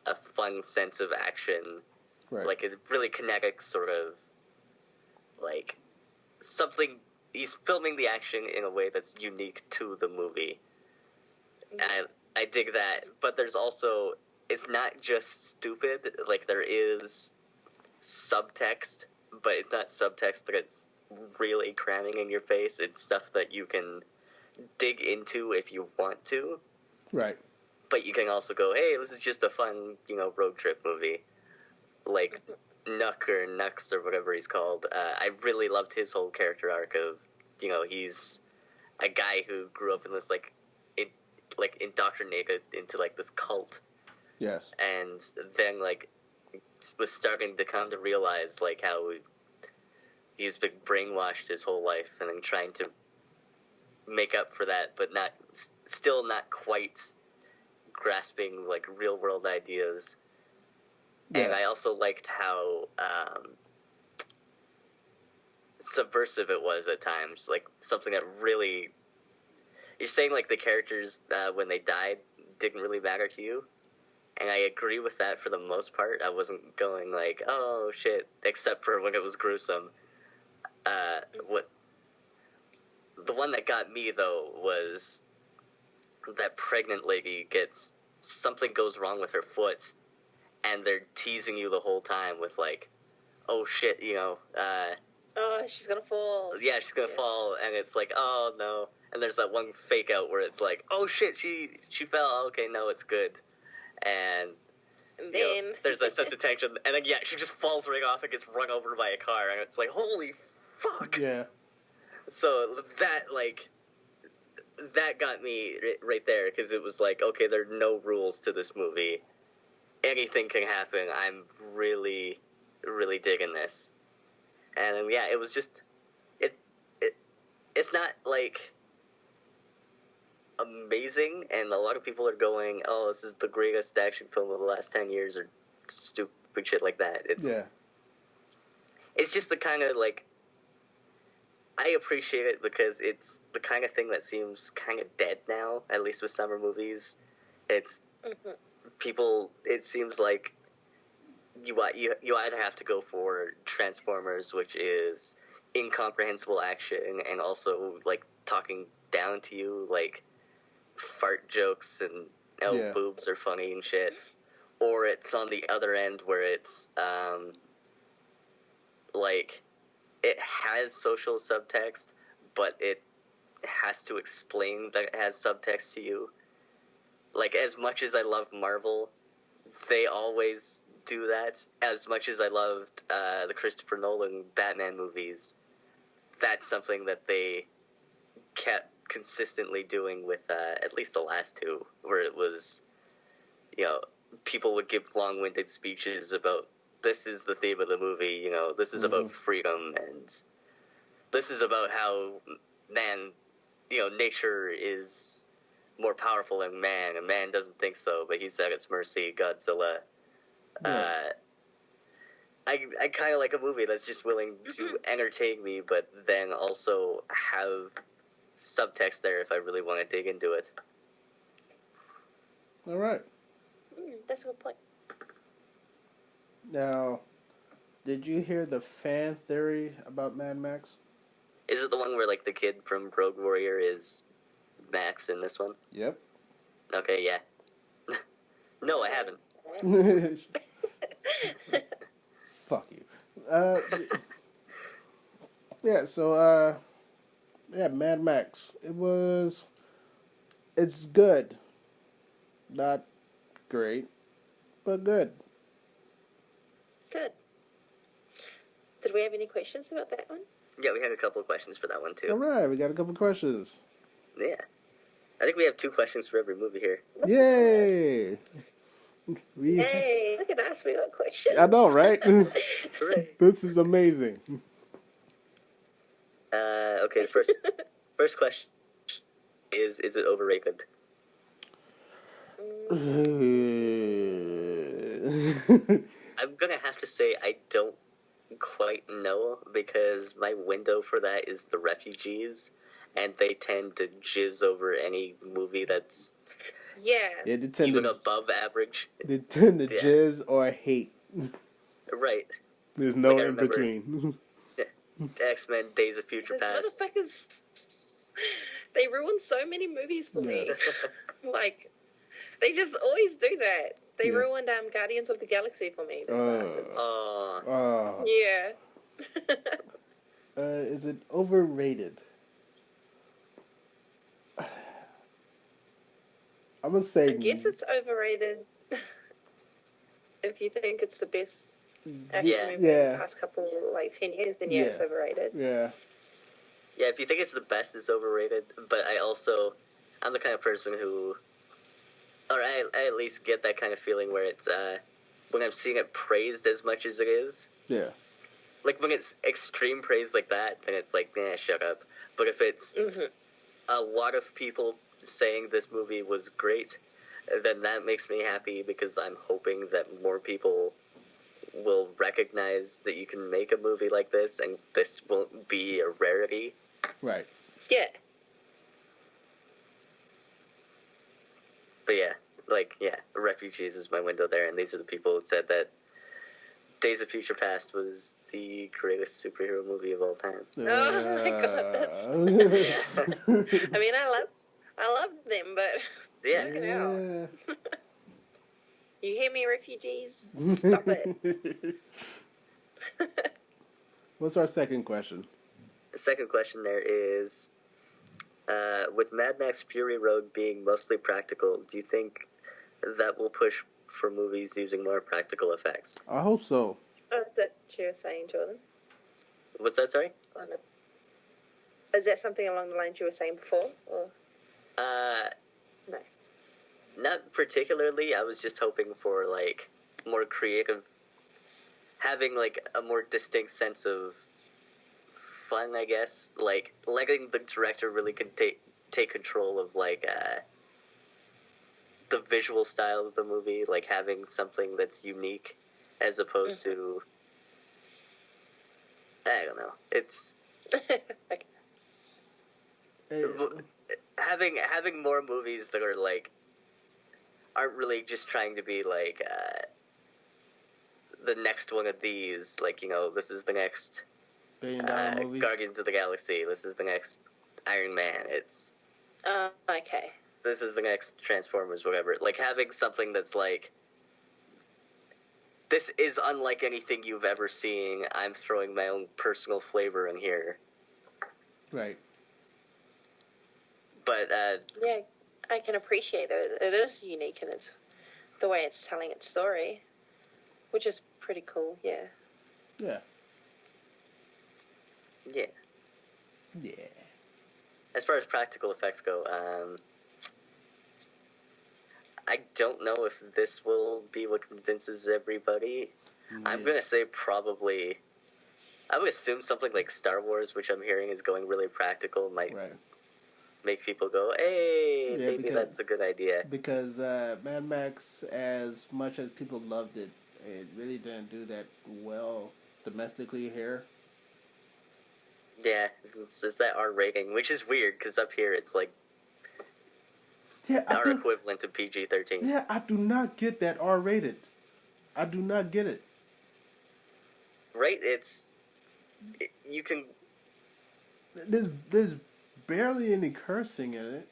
a fun sense of action, Right. like a really kinetic sort of, like, something, he's filming the action in a way that's unique to the movie. And I dig that, but there's also, it's not just stupid, like there is subtext, but it's not subtext that it's really cramming in your face. It's stuff that you can dig into if you want to. Right. But you can also go, hey, this is just a fun, road trip movie. Like Nuck or Nux or whatever he's called. I really loved his whole character arc of, he's a guy who grew up in this, indoctrinated into, this cult. Yes. And then, was starting to come to realize, how he's been brainwashed his whole life and then trying to make up for that, but still not quite grasping, real-world ideas. Yeah. And I also liked how subversive it was at times. Something that really... You're saying, the characters, when they died, didn't really matter to you. And I agree with that for the most part. I wasn't going oh, shit, except for when it was gruesome. The one that got me, though, was that pregnant lady gets something goes wrong with her foot, and they're teasing you the whole time with like, oh shit, Oh, she's gonna fall. yeah, she's gonna fall, and it's like, oh no. And there's that one fake out where it's like, oh shit, she fell. Okay, no, it's good. And then there's that sense of tension, and then she just falls right off and gets run over by a car, and it's like, holy fuck. Yeah. So that got me right there, because it was like, okay, there are no rules to this movie. Anything can happen. I'm really, really digging this. And it was just, it's not like amazing, and a lot of people are going, oh, this is the greatest action film of the last 10 years, or stupid shit like that. It's just the kind of, like, I appreciate it because it's the kind of thing that seems kind of dead now, at least with summer movies. It's, people, it seems like you either have to go for Transformers, which is incomprehensible action, and also, like, talking down to you, like, fart jokes and boobs are funny and shit, or it's on the other end where it's like, it has social subtext, but it has to explain that it has subtext to you. Like, as much as I love Marvel, they always do that. As much as I loved the Christopher Nolan Batman movies, that's something that they kept consistently doing with at least the last two, where it was, people would give long-winded speeches about, this is the theme of the movie, this is about freedom, and this is about how man, nature is more powerful than man, and man doesn't think so, but he's at its mercy, Godzilla. I kind of like a movie that's just willing to entertain me, but then also have subtext there if I really want to dig into it. All right. That's a good point. Now, did you hear the fan theory about Mad Max? Is it the one where, like, the kid from Rogue Warrior is Max in this one? Yep. Okay, yeah. No, I haven't. Fuck you. So, Mad Max. It's good. Not great, but good. Good. Did we have any questions about that one? Yeah, we had a couple of questions for that one, too. All right, we got a couple questions. Yeah. I think we have 2 questions for every movie here. Yay! Hey, look at us, we got questions. I know, right? Hooray. This is amazing. Okay, the first question is it overrated? I'm gonna have to say I don't quite know, because my window for that is The Refugees, and they tend to jizz over any movie that's they tend even to, above average. They tend to jizz or hate. Right. There's no Like, in between. X-Men, Days of Future Past. Motherfuckers, they ruin so many movies for me. Like, they just always do that. They ruined Guardians of the Galaxy for me. Yeah. Is it overrated? I'm gonna say. I guess it's overrated. If you think it's the best action movie in the past couple, 10 years, then it's overrated. Yeah. Yeah, if you think it's the best, it's overrated. But I'm the kind of person who, or I at least get that kind of feeling where it's, when I'm seeing it praised as much as it is. Yeah. Like, when it's extreme praise like that, then it's like, shut up. But if it's a lot of people saying this movie was great, then that makes me happy, because I'm hoping that more people will recognize that you can make a movie like this, and this won't be a rarity. Right. Yeah. But Refugees is my window there, and these are the people who said that Days of Future Past was the greatest superhero movie of all time. Oh my god, that's... I mean, I love them, but yeah. fucking hell. You hear me, refugees? Stop it. What's our second question? The second question there is, with Mad Max Fury Road being mostly practical, do you think that will push for movies using more practical effects? I hope so. Oh, is that what you were saying, Jordan? What's that, sorry? Oh, no. Is that something along the lines you were saying before? Or? No. Not particularly. I was just hoping for, like, more creative, having, like, a more distinct sense of fun, I guess. Like, letting the director really take control of, like, the visual style of the movie, like having something that's unique as opposed to, I don't know. It's Okay. having more movies that are like aren't really just trying to be like the next one of these. Like, you know, this is the next $1 billion movie. Guardians of the Galaxy. This is the next Iron Man. It's okay. This is the next Transformers, whatever. Like, having something that's like, this is unlike anything you've ever seen. I'm throwing my own personal flavor in here. Right. But, yeah, I can appreciate it. It is unique in its the way it's telling its story, which is pretty cool, yeah. Yeah. Yeah. Yeah. As far as practical effects go, I don't know if this will be what convinces everybody. Yeah. I'm going to say probably, I would assume something like Star Wars, which I'm hearing is going really practical, might make people go, hey, yeah, maybe that's a good idea. Because Mad Max, as much as people loved it, it really didn't do that well domestically here. Yeah, it's that R rating, which is weird, because up here it's like our equivalent to PG-13. Yeah, I do not get that R rated. I do not get it. Right? You can... There's barely any cursing in it.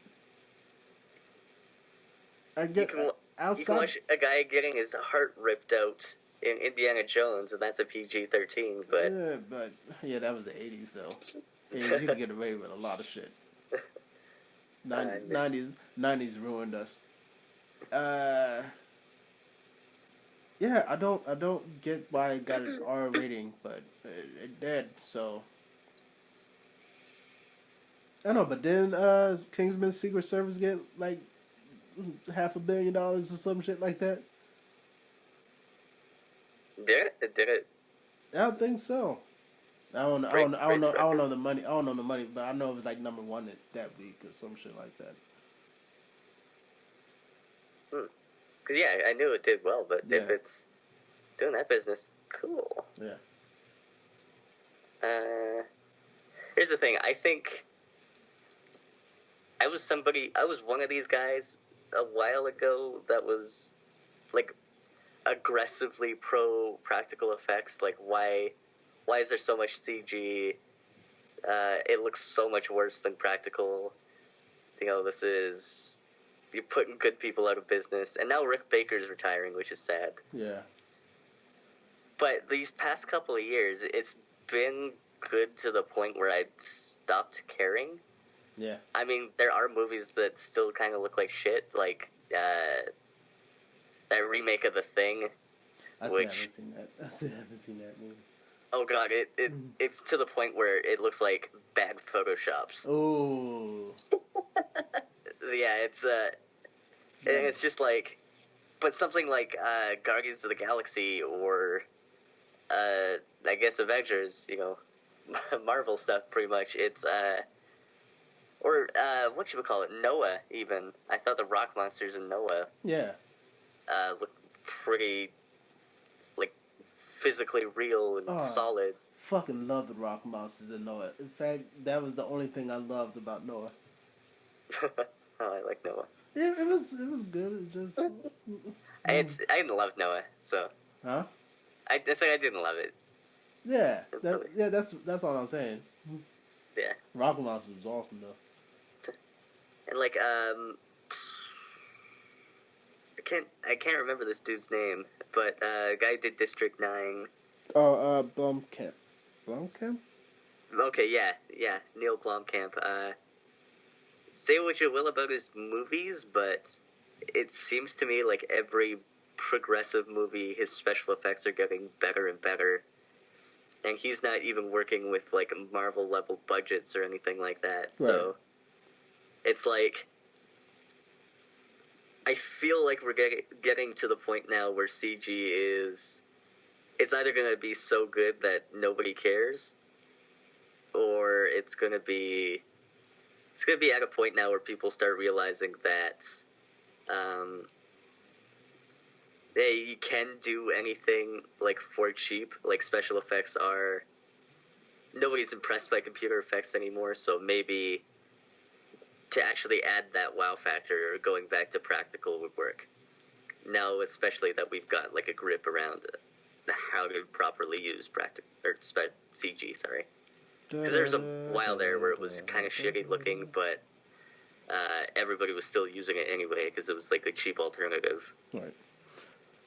You can watch a guy getting his heart ripped out in Indiana Jones, and that's a PG-13, but... Yeah, that was the 80s, though. 80s, you could get away with a lot of shit. 90s ruined us. Yeah, I don't get why it got an R rating, but it did, so... I know, but then Kingsman Secret Service get like $500 million or some shit like that? Did it? I don't think so. I don't know the money. I don't know the money, but I know it was like number one that week or some shit like that. Cause yeah, I knew it did well, but if it's doing that business, cool. Yeah. Here's the thing. I think I was one of these guys a while ago that was like aggressively pro practical effects. Like, why is there so much CG? It looks so much worse than practical. You know, you're putting good people out of business. And now Rick Baker's retiring, which is sad. Yeah. But these past couple of years, it's been good to the point where I stopped caring. Yeah. I mean, there are movies that still kind of look like shit, like that remake of The Thing. I haven't seen that. I still haven't seen that movie. Oh god, it's to the point where it looks like bad photoshops. Oh. Yeah, it's just like, but something like Guardians of the Galaxy or I guess Avengers, you know, Marvel stuff pretty much. It's or what you would call it, Noah even. I thought the rock monsters in Noah look pretty like physically real and solid. Fucking love the rock monsters in Noah. In fact, that was the only thing I loved about Noah. Oh, I like Noah. Yeah, it was good. It just I didn't love Noah, so. Huh? I didn't love it. Yeah, that's all I'm saying. Yeah. Rock Monsters was awesome though. And like can't remember this dude's name, but guy did District 9. Oh, Blomkamp. Blomkamp? Okay, yeah, Neil Blomkamp. Say what you will about his movies, but it seems to me like every progressive movie, his special effects are getting better and better. And he's not even working with, like, Marvel-level budgets or anything like that. Right. So, it's like, I feel like we're getting to the point now where CG is... It's either going to be so good that nobody cares, or it's going to be at a point now where people start realizing that hey, you can do anything, like, for cheap. Like, special effects are... Nobody's impressed by computer effects anymore, so maybe to actually add that wow factor, going back to practical, would work. Now, especially that we've got, like, a grip around how to properly use CG, sorry. Because there's a while there where it was kind of shitty looking, but everybody was still using it anyway, because it was, like, a cheap alternative. Right.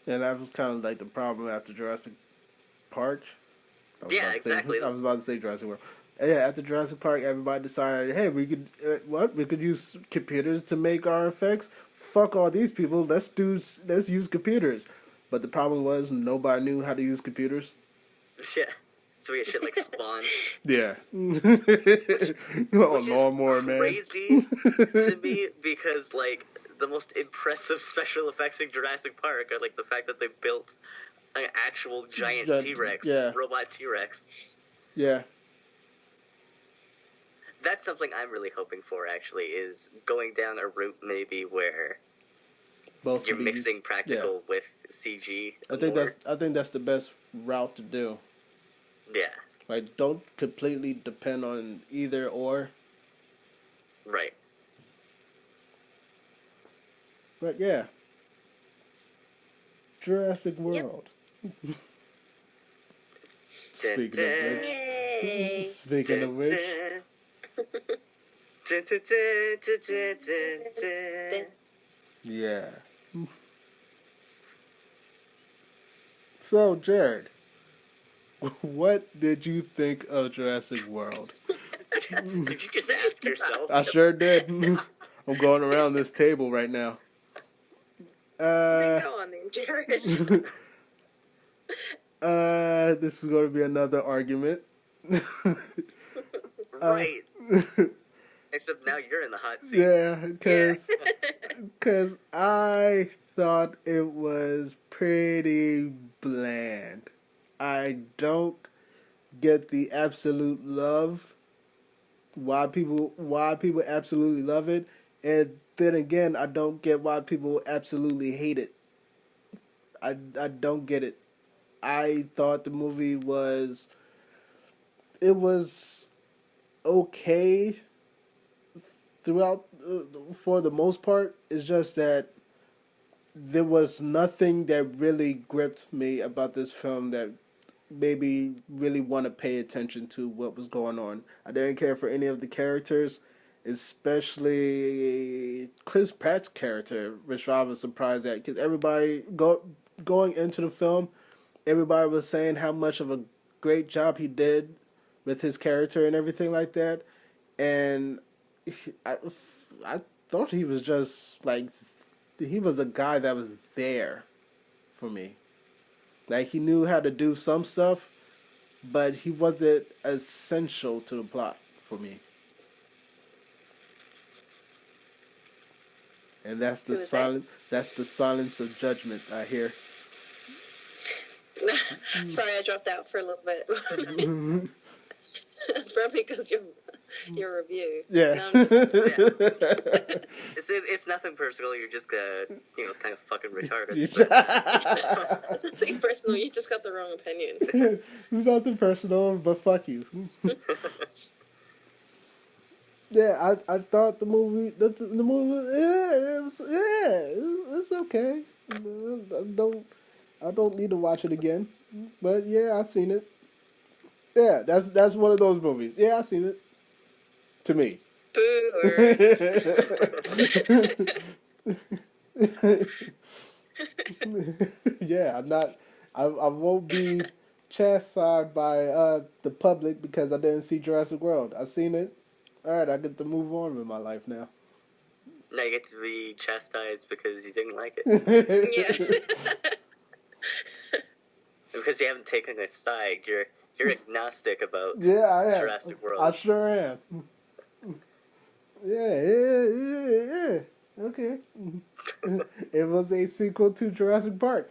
And that was kind of like the problem after Jurassic Park. Yeah, exactly. I was about to say Jurassic World. Yeah, after Jurassic Park, everybody decided, hey, we could we could use computers to make our effects. Fuck all these people. Let's use computers. But the problem was nobody knew how to use computers. Yeah. So we had shit like Spawn. Yeah. Which Lawnmower Man. Crazy to me, because, like, the most impressive special effects in Jurassic Park are, like, the fact that they built an actual giant T-Rex, robot T-Rex. Yeah. That's something I'm really hoping for, actually, is going down a route maybe where you're mixing practical with CG. I think that's the best route to do. Yeah. Like, don't completely depend on either or. Right. But yeah. Jurassic World. Yep. Speaking of which. Yeah. So, Jared, what did you think of Jurassic World? Did you just ask yourself? I sure did. I'm going around this table right now. Go on then, Jared. This is going to be another argument. Right. Except now you're in the hot seat. Yeah, because I thought it was pretty bland. I don't get the absolute love. Why people absolutely love it, and then again, I don't get why people absolutely hate it. I don't get it. I thought the movie was okay throughout for the most part. It's just that there was nothing that really gripped me about this film that made me really want to pay attention to what was going on. I didn't care for any of the characters, especially Chris Pratt's character, which I was surprised at, because everybody going into the film, everybody was saying how much of a great job he did with his character and everything like that, and I thought he was just like, he was a guy that was there for me. Like, he knew how to do some stuff, but he wasn't essential to the plot for me. And that's the silence of judgment I hear. Sorry, I dropped out for a little bit. It's probably because your review. Yeah. It's nothing personal. You're just kind of fucking retarded. It's nothing personal. You just got the wrong opinion. It's nothing personal, but fuck you. Yeah, I thought the movie it's okay. I don't need to watch it again, but yeah, I've seen it. Yeah, that's one of those movies. Yeah, I've seen it. To me. Boo. Yeah, I'm not. I won't be chastised by the public because I didn't see Jurassic World. I've seen it. All right, I get to move on with my life now. Now you get to be chastised because you didn't like it. Yeah. Because you haven't taken a side. You're agnostic about Yeah, I am. Jurassic World. I sure am. Yeah. Okay. It was a sequel to Jurassic Park.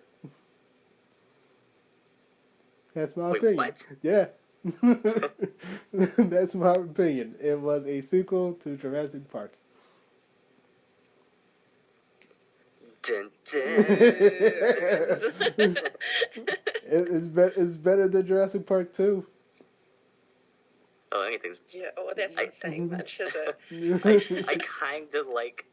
That's my Wait, opinion. what? Yeah. That's my opinion. It was a sequel to Jurassic Park. Dun, dun. It's better than Jurassic Park 2. Oh, anything's. Yeah, oh, that's not saying much, is it? I kind of like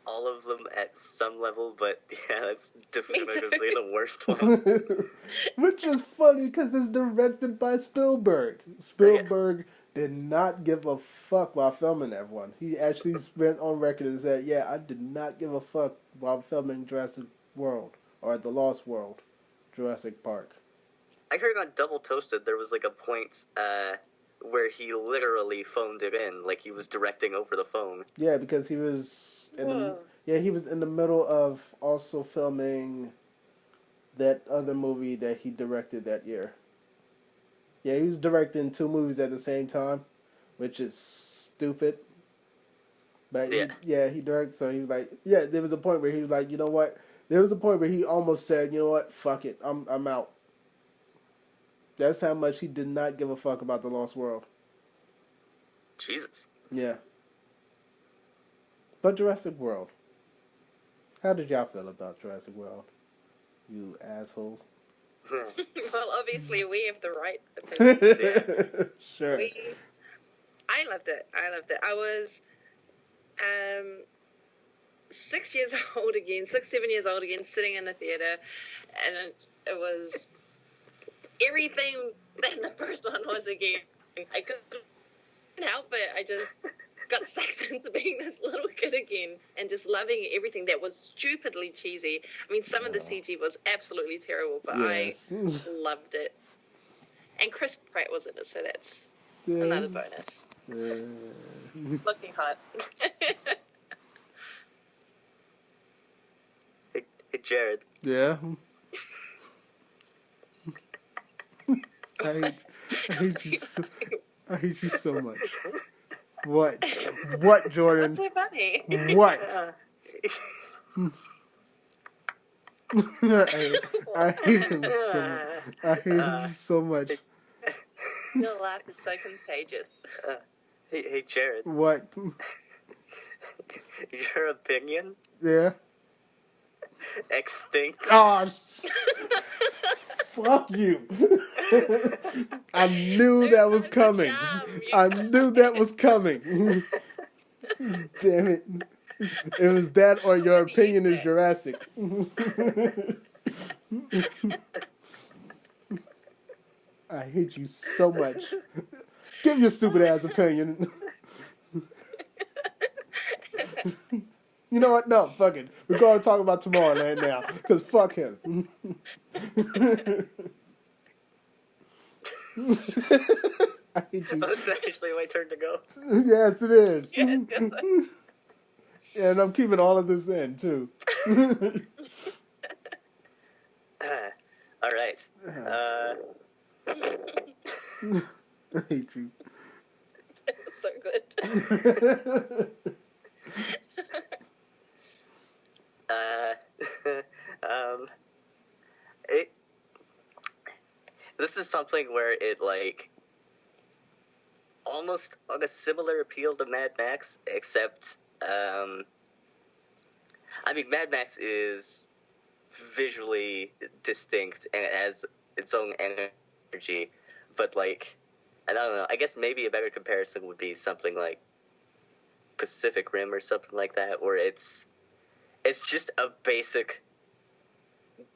all of them at some level, but yeah, that's definitively the worst one. Which is funny because it's directed by Spielberg. Spielberg did not give a fuck while filming that one. He actually went on record and said, yeah, I did not give a fuck while filming Jurassic World, or The Lost World, Jurassic Park. I heard on Double Toasted there was like a point where he literally phoned it in, like he was directing over the phone. Yeah, because he was he was in the middle of also filming that other movie that he directed that year. Yeah, he was directing 2 movies at the same time, which is stupid. But he directed, so he was like, yeah, there was a point where he was like, you know what? There was a point where he almost said, you know what? Fuck it. I'm out. That's how much he did not give a fuck about The Lost World. Jesus. Yeah. But Jurassic World. How did y'all feel about Jurassic World? You assholes. Well, obviously we have the right opinion. Sure. I loved it. I was 6 years old again, 7 years old again, sitting in the theater, and it was everything that the first one was again. I couldn't help it. I just got sucked into being this little kid again and just loving everything that was stupidly cheesy. I mean, some of the CG was absolutely terrible, but yes. I loved it. And Chris Pratt was in it, so that's another bonus. Looking hot. Hey, Jared. Yeah. I hate you so. I hate you so much. What? What, Jordan? That's so funny. What? I hate him so much. I hate him so much. Your laugh is so contagious. Hey, Jared. What? Your opinion? Yeah. Extinct. Oh, fuck you. I knew that was coming. I knew that was coming. Damn it. It was that or your opinion is Jurassic. I hate you so much. Give your stupid ass opinion. You know what? No, fuck it. We're going to talk about Tomorrowland now. Because fuck him. I hate you. Oh, it's actually my turn to go. Yes, it is. Yes, And I'm keeping all of this in, too. All right. I hate you. So good. This is something where it, like, almost on a similar appeal to Mad Max, except, I mean, Mad Max is visually distinct and it has its own energy, but, like, I don't know, I guess maybe a better comparison would be something like Pacific Rim or something like that, where it's just a basic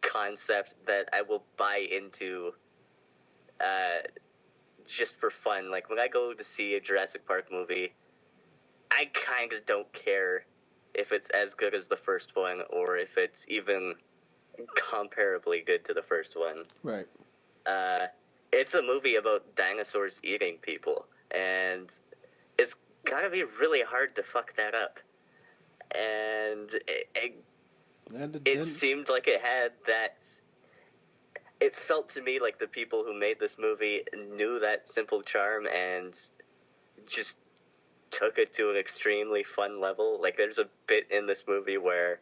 concept that I will buy into just for fun. Like, when I go to see a Jurassic Park movie, I kind of don't care if it's as good as the first one or if it's even comparably good to the first one. Right. It's a movie about dinosaurs eating people, and it's gotta be really hard to fuck that up. And it seemed like it had that. It felt to me like the people who made this movie knew that simple charm and just took it to an extremely fun level. Like, there's a bit in this movie where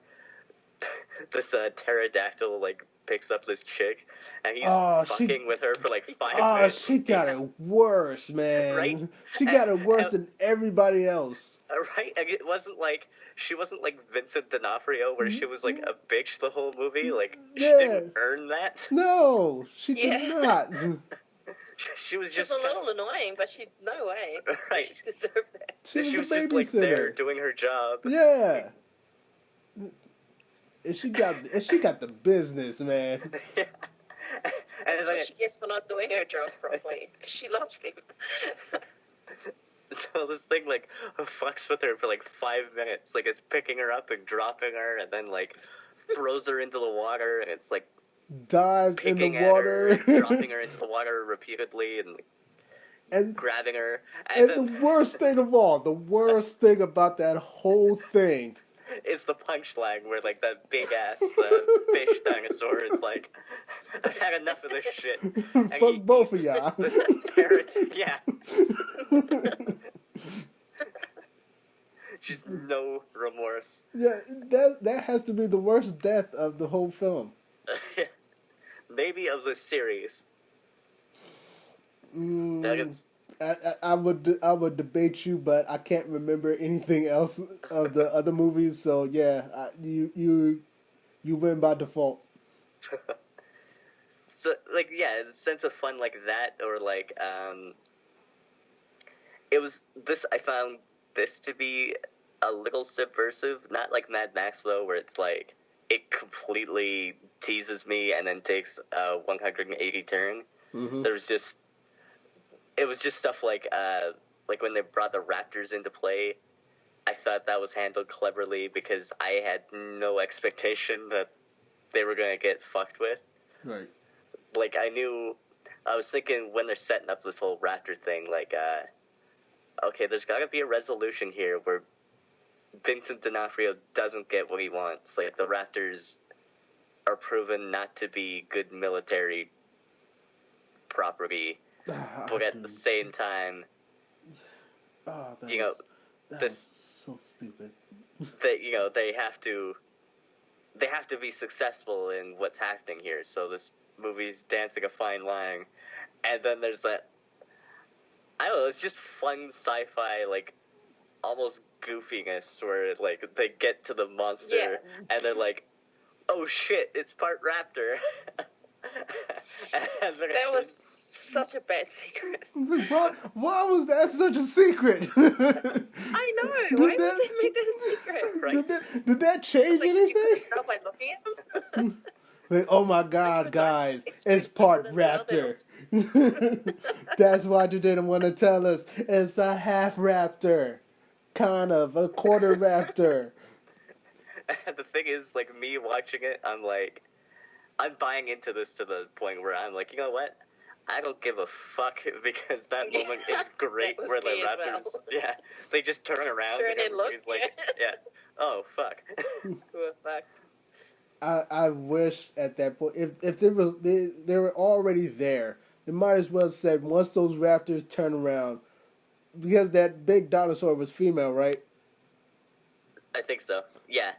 this pterodactyl like picks up this chick and he's fucking with her for like 5 minutes. She got it worse, man. Right? She got it worse than everybody else. Right? And it wasn't like she wasn't like Vincent D'Onofrio where she was like a bitch the whole movie. Like, she didn't earn that. No, she did not. She was just a little annoying, but no way. Right. She deserved that. She was just like there doing her job. Yeah. And she got the business, man. Yeah. And that's what she gets for not doing her job properly. She loves people. So this thing like fucks with her for like 5 minutes, like it's picking her up and dropping her, and then like throws her into the water, and it's like dives in the water, dropping her into the water repeatedly, and grabbing her. And the worst thing of all, the worst thing about that whole thing is the punchline where like that big ass fish dinosaur is like, I've had enough of this shit. Fuck both of y'all. Yeah. Just no remorse. Yeah, that has to be the worst death of the whole film. Maybe of the series. I would debate you, but I can't remember anything else of the other movies. So yeah, you win by default. So like yeah, a sense of fun like that, or like it was this. I found this to be a little subversive, not like Mad Max though, where it's like it completely teases me and then takes a 180 turn. Mm-hmm. It was just stuff like when they brought the raptors into play. I thought that was handled cleverly because I had no expectation that they were going to get fucked with. Right. Like, I was thinking when they're setting up this whole raptor thing, like, okay, there's got to be a resolution here where Vincent D'Onofrio doesn't get what he wants. Like, the raptors are proven not to be good military property. But at the same time, that's so stupid. That they have to be successful in what's happening here. So this movie's dancing a fine line, and then there's that. I don't know. It's just fun sci-fi, like almost goofiness, where like they get to the monster and they're like, "Oh shit, it's part raptor." And that was such a bad secret. Why was that such a secret? I know. Why would they make that a secret? Right. Did that change anything? You couldn't tell by looking at them? Like, oh my god, guys, it's part raptor. That's why you didn't want to tell us. It's a half raptor. Kind of, a quarter raptor. And the thing is, like, me watching it, I'm like, I'm buying into this to the point where I'm like, you know what? I don't give a fuck, because that moment is great where the raptors, they just turn around and everybody's like, oh, fuck. Fuck. I wish at that point, if there was, they were already there, they might as well said, once those raptors turn around, because that big dinosaur was female, right? I think so, yeah.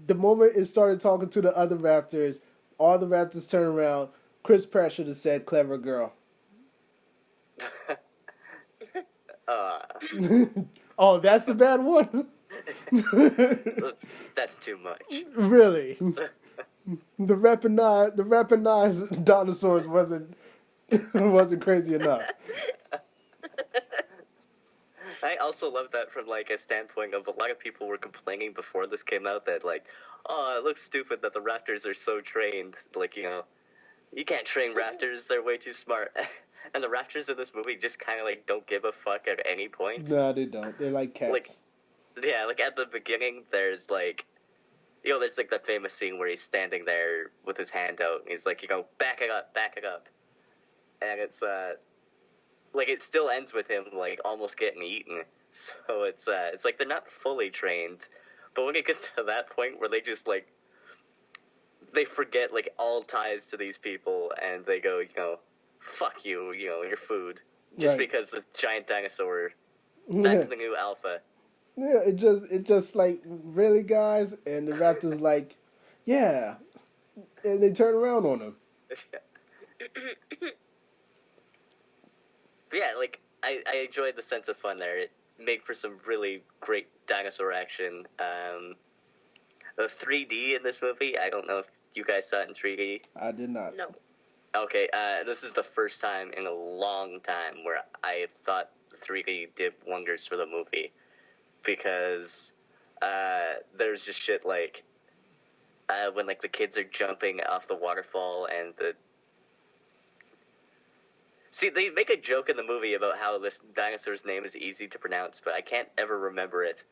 The moment it started talking to the other raptors, all the raptors turn around. Chris Pratt should have said, "Clever girl." Oh, that's the bad one? That's too much. Really? The weaponized dinosaurs wasn't crazy enough. I also love that from like a standpoint of a lot of people were complaining before this came out that like, oh, it looks stupid that the raptors are so trained. Like, you can't train raptors, they're way too smart. And the raptors in this movie just kind of like don't give a fuck at any point. No, they don't. They're like cats. Like at the beginning, there's like there's like that famous scene where he's standing there with his hand out, and he's like, back it up, and it's like it still ends with him like almost getting eaten. So it's like they're not fully trained, but when it gets to that point where they just like they forget like all ties to these people, and they go, fuck you, your food, just because the giant dinosaur. That's the new alpha. Yeah, it just like, really, guys, and the Raptors like, yeah, and they turn around on him. Yeah, like I enjoyed the sense of fun there. It made for some really great dinosaur action. The 3D in this movie, I don't know if you guys saw it in 3D. I did not. No. Okay, this is the first time in a long time where I thought 3D did wonders for the movie, because there's just shit like when like the kids are jumping off the waterfall and See, they make a joke in the movie about how this dinosaur's name is easy to pronounce, but I can't ever remember it.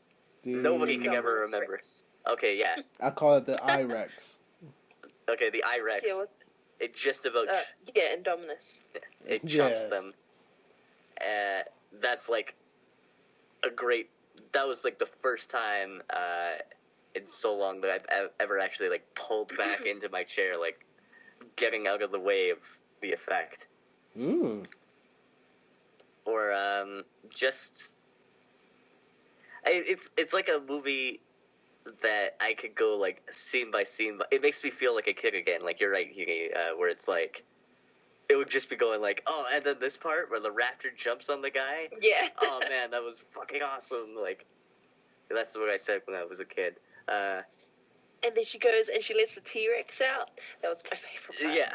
Nobody can ever remember. Okay, yeah. I call it the I-Rex. Okay, the I-Rex. Yeah, it just about... Indominus. It chumps them. That's like a great... That was like the first time in so long that I've ever actually like pulled back into my chair, like getting out of the way of the effect. Or just it's like a movie that I could go like scene by scene. It makes me feel like a kid again. Like, you're right, where it's like it would just be going like, oh, and then this part where the raptor jumps on the guy. Yeah. Oh man, that was fucking awesome. Like, that's what I said when I was a kid. And then she goes and she lets the T-Rex out. That was my favorite part. Yeah.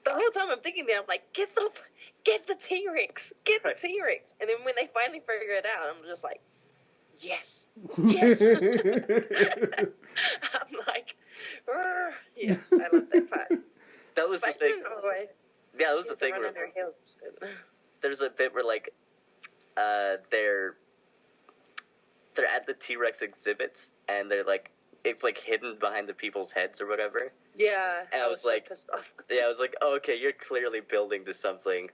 The whole time I'm thinking that, I'm like, get the T-Rex, get the T-Rex. And then when they finally figure it out, I'm just like, yes. I'm like, yeah, I love that part. That was the thing. Yeah, that was the thing. There's a bit where like, they're at the T-Rex exhibits, and they're like, it's like hidden behind the people's heads or whatever. Yeah, and I was like, so pissed off. Yeah, I was like, oh, okay, you're clearly building to something.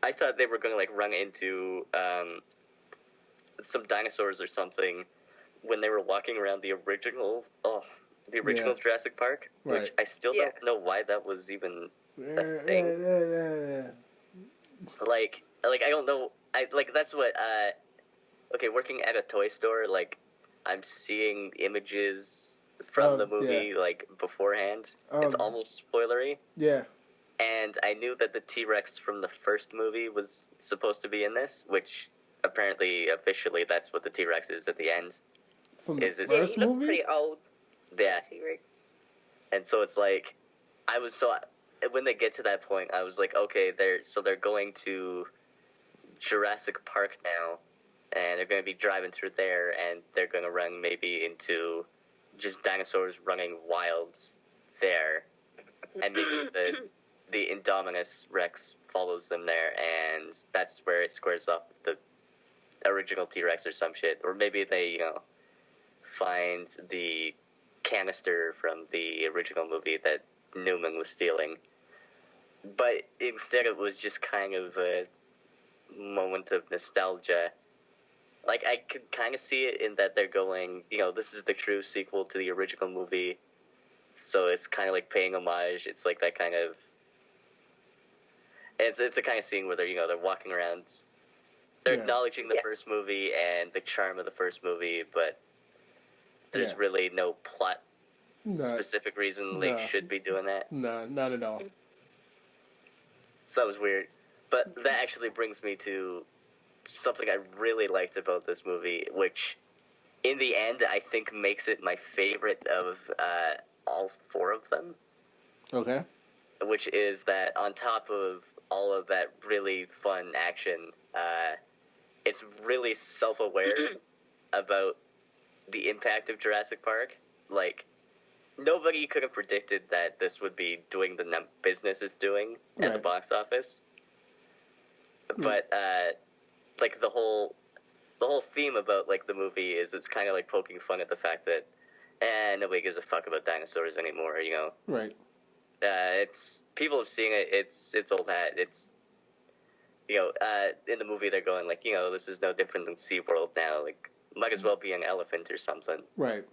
I thought they were going to like run into some dinosaurs or something when they were walking around the original Jurassic Park, which I still don't know why that was even a thing. Like I don't know. That's what. Okay, working at a toy store, like, I'm seeing images from the movie, like, beforehand. It's almost spoilery. Yeah. And I knew that the T-Rex from the first movie was supposed to be in this, which apparently, officially, that's what the T-Rex is at the end. From the first he looks movie? pretty old. Yeah. T-Rex. And so it's like, when they get to that point, I was like, okay, they're going to Jurassic Park now, and they're going to be driving through there, and they're going to run maybe into just dinosaurs running wild there, and maybe the Indominus Rex follows them there, and that's where it squares up with the original T-Rex or some shit, or maybe they, find the canister from the original movie that Newman was stealing. But instead it was just kind of a moment of nostalgia. Like, I could kind of see it in that they're going, this is the true sequel to the original movie, so it's kind of like paying homage. It's like that kind of... It's a kind of scene where they're walking around, they're acknowledging the first movie and the charm of the first movie, but there's really no plot specific reason they should be doing that. No, not at all. So that was weird. But that actually brings me to something I really liked about this movie, which, in the end, I think makes it my favorite of all four of them. Okay. Which is that on top of all of that really fun action, it's really self-aware about the impact of Jurassic Park. Like, nobody could have predicted that this would be doing the business it's doing at the box office. But, like, the whole theme about, like, the movie is it's kind of like poking fun at the fact that and nobody gives a fuck about dinosaurs anymore. Right. It's people have seen it. It's old hat. It's in the movie they're going like, this is no different than SeaWorld now. Like, might as well be an elephant or something. Right.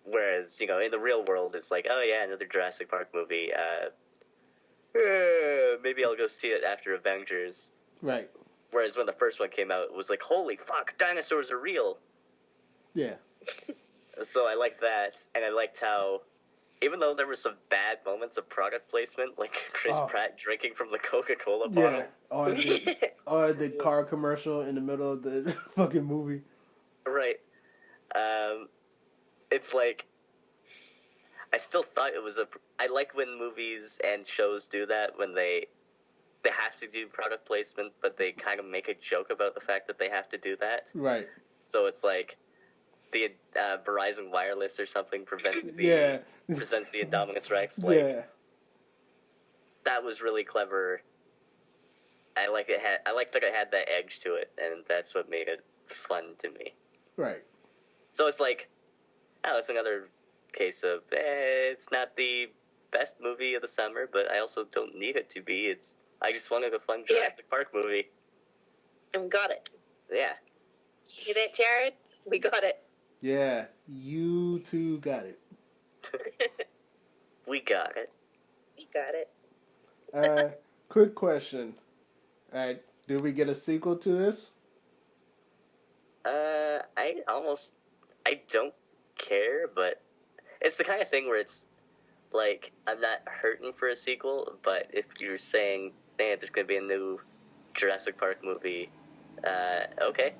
Whereas, in the real world, it's like, oh yeah, another Jurassic Park movie. Maybe I'll go see it after Avengers. Right. Whereas when the first one came out, it was like, holy fuck, dinosaurs are real. Yeah. So I liked that, and I liked how, even though there were some bad moments of product placement, like Chris Pratt drinking from the Coca-Cola bottle. Yeah, or the car commercial in the middle of the fucking movie. Right. It's like, I still thought it was I like when movies and shows do that, when they have to do product placement, but they kind of make a joke about the fact that they have to do that. Right. So it's like, the Verizon Wireless or something presents the Indominus Rex. Like, that was really clever. I liked that it had that edge to it, and that's what made it fun to me. Right. So it's like, it's another case of, it's not the best movie of the summer, but I also don't need it to be. I just wanted a fun Jurassic Park movie. And we got it. Yeah. You hear that, Jared? We got it. Yeah, you two got it. We got it. We got it. Quick question. Alright, did we get a sequel to this? I don't care, but it's the kind of thing where it's like, I'm not hurting for a sequel, but if you're saying, man, there's going to be a new Jurassic Park movie, okay.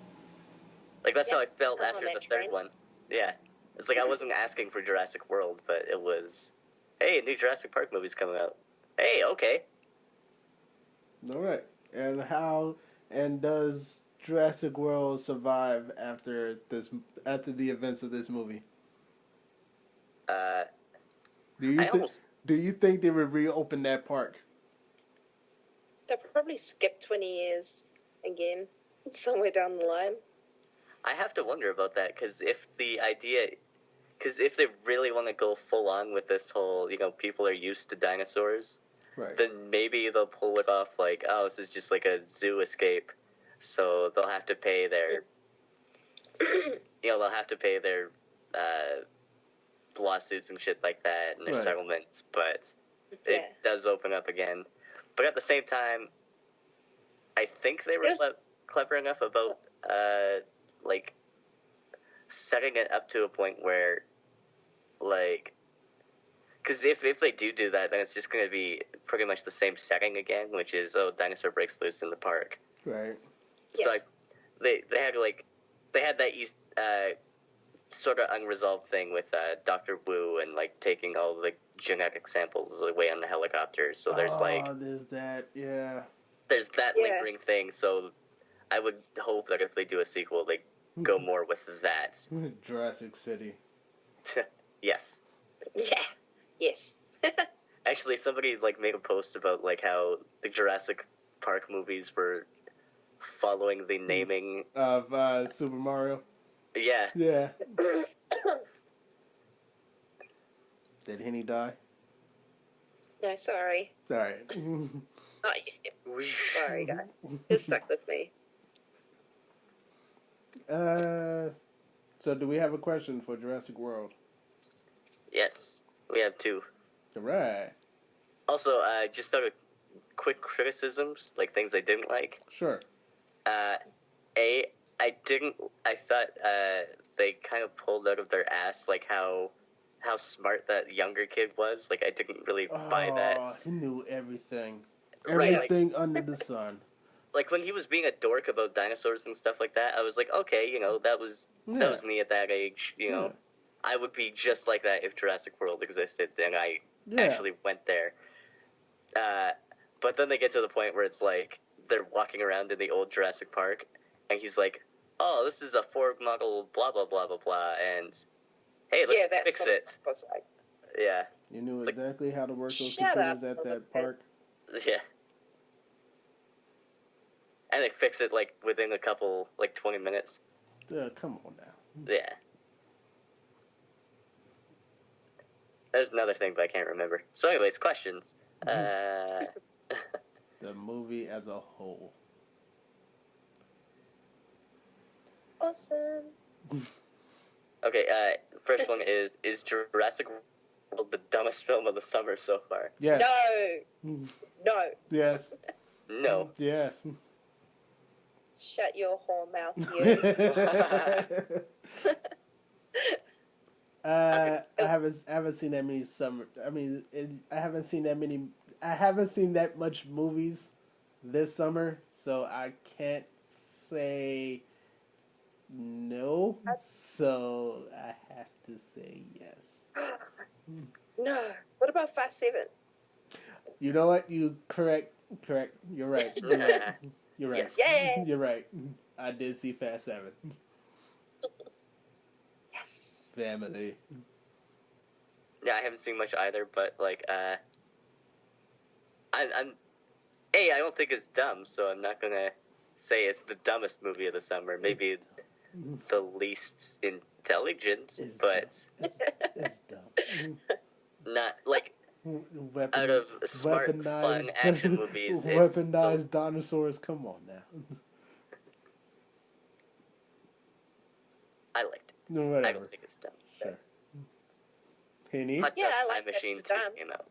Like, that's how I felt after the third one. Yeah. It's like I wasn't asking for Jurassic World, but it was, hey, a new Jurassic Park movie's coming out. Hey, okay. Alright. And does Jurassic World survive after the events of this movie? Do you think they would reopen that park? They'll probably skip 20 years again, somewhere down the line. I have to wonder about that, because if they really want to go full on with this whole, people are used to dinosaurs, right, then maybe they'll pull it off like, oh, this is just like a zoo escape, so they'll have to pay their, lawsuits and shit like that, and their settlements, but it does open up again. But at the same time, I think they were clever enough about, like, setting it up to a point where, like, because if they do that, then it's just going to be pretty much the same setting again, which is, dinosaur breaks loose in the park. Right. So they had that sort of unresolved thing with Dr. Wu and, like, taking all the genetic samples away on the helicopter. So there's there's that, yeah. There's that lingering thing. So I would hope that if they do a sequel, they go more with that. Jurassic City. Yes. Yeah. Yes. Actually, somebody made a post about how the Jurassic Park movies were following the naming of Super Mario. Yeah. Yeah. Did Henny die? No, sorry. All right. Sorry, guys. Just stuck with me. So do we have a question for Jurassic World? Yes, we have two. All right. Also, just quick criticisms, things I didn't like. Sure. I thought they kind of pulled out of their ass, how smart that younger kid was. I didn't really buy that. He knew everything. Right, everything under the sun. When he was being a dork about dinosaurs and stuff like that, I was like, okay, that was me at that age, I would be just like that if Jurassic World existed, and I actually went there. But then they get to the point where it's they're walking around in the old Jurassic Park, and he's like, oh, this is a Ford model, blah, blah, blah, blah, blah, and hey, let's fix it. Yeah. You knew exactly how to work those computers at that park? Yeah. And they fix it, within a couple, 20 minutes. Come on now. Yeah. There's another thing, but I can't remember. So, anyways, questions. The movie as a whole. Awesome. Okay, first one is Jurassic World the dumbest film of the summer so far? Yes. No. No. Yes. No. Yes. Shut your whore mouth, you. I haven't seen that many summer. I haven't seen that many. I haven't seen that much movies this summer, so I can't say no. So I have to say yes. No. What about 5-7? You know what? You correct. You're right. You're right. You're right. Yes. Yay! You're right. I did see Fast 7. Yes. Family. Yeah, I haven't seen much either, but like, I don't think it's dumb, so I'm not gonna say it's the dumbest movie of the summer. Maybe the least intelligent, but It's dumb. not like out of smart, fun action movies. Weaponized dinosaurs. Come on now. I liked it. No, I whatever. don't think it's dumb. Sure. Penny. Hot Yeah, Tub I like Time that Machine it's 2 dumb. came out.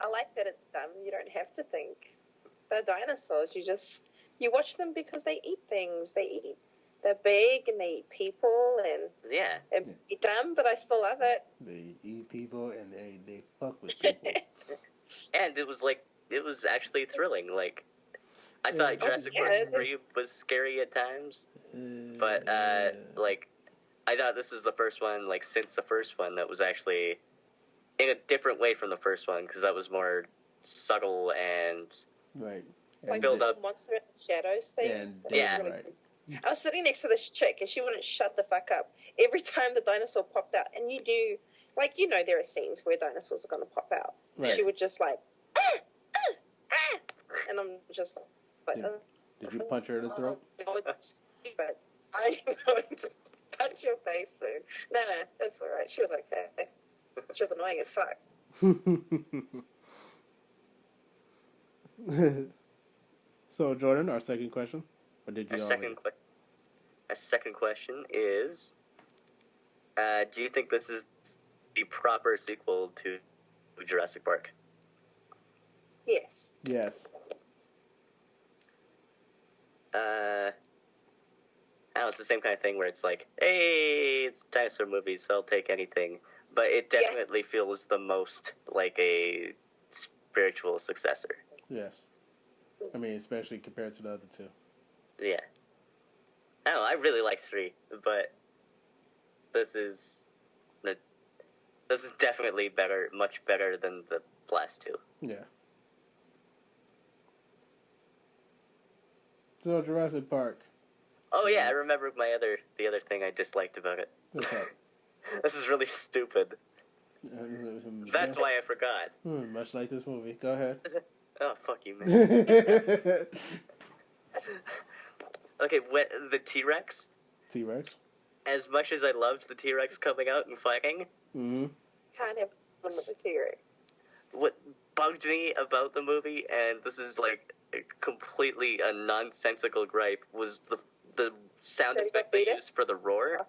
I like that it's dumb. You don't have to think. They're dinosaurs. You watch them because they eat things. They're big and they eat people and Yeah. it's dumb, but I still love it. They eat people and they fuck with people. And it was actually thrilling. Like, I thought Jurassic yeah. World 3 was scary at times, but like, I thought this was the first one, like, since the first one that was actually in a different way from the first one, because that was more subtle and Right. Like build the up. monster in the shadows thing. And That was yeah. really right. cool. I was sitting next to this chick and she wouldn't shut the fuck up. Every time the dinosaur popped out, and you do, like, you know, there are scenes where dinosaurs are going to pop out. Right. She would just like, and I'm just like, Did you punch her in the throat? No, it's stupid. I'm going to punch your face soon. No, that's all right. She was okay. She was annoying as fuck. So, Jordan, our second question. Or did you Our already? second question is, do you think this is the proper sequel to Jurassic Park? Yes. Yes. I don't know, it's the same kind of thing where it's like, hey, it's a dinosaur movie, so I'll take anything. But it definitely feels the most like a spiritual successor. Yes. I mean, especially compared to the other two. Yeah. I don't know, I really like 3, but this is definitely better, much better than the last 2. Yeah. So, Jurassic Park. Oh yeah, I Yes. remember the other thing I disliked about it. What's that? This is really stupid. That's why I forgot. Much like this movie. Go ahead. Oh, fuck you, man. Okay, the T-Rex. T-Rex. As much as I loved the T-Rex coming out and fighting, Mm-hmm. Can't have one with the T-Rex. what bugged me about the movie, and this is like completely a nonsensical gripe, was the sound Did you effect they beat it? used for the roar.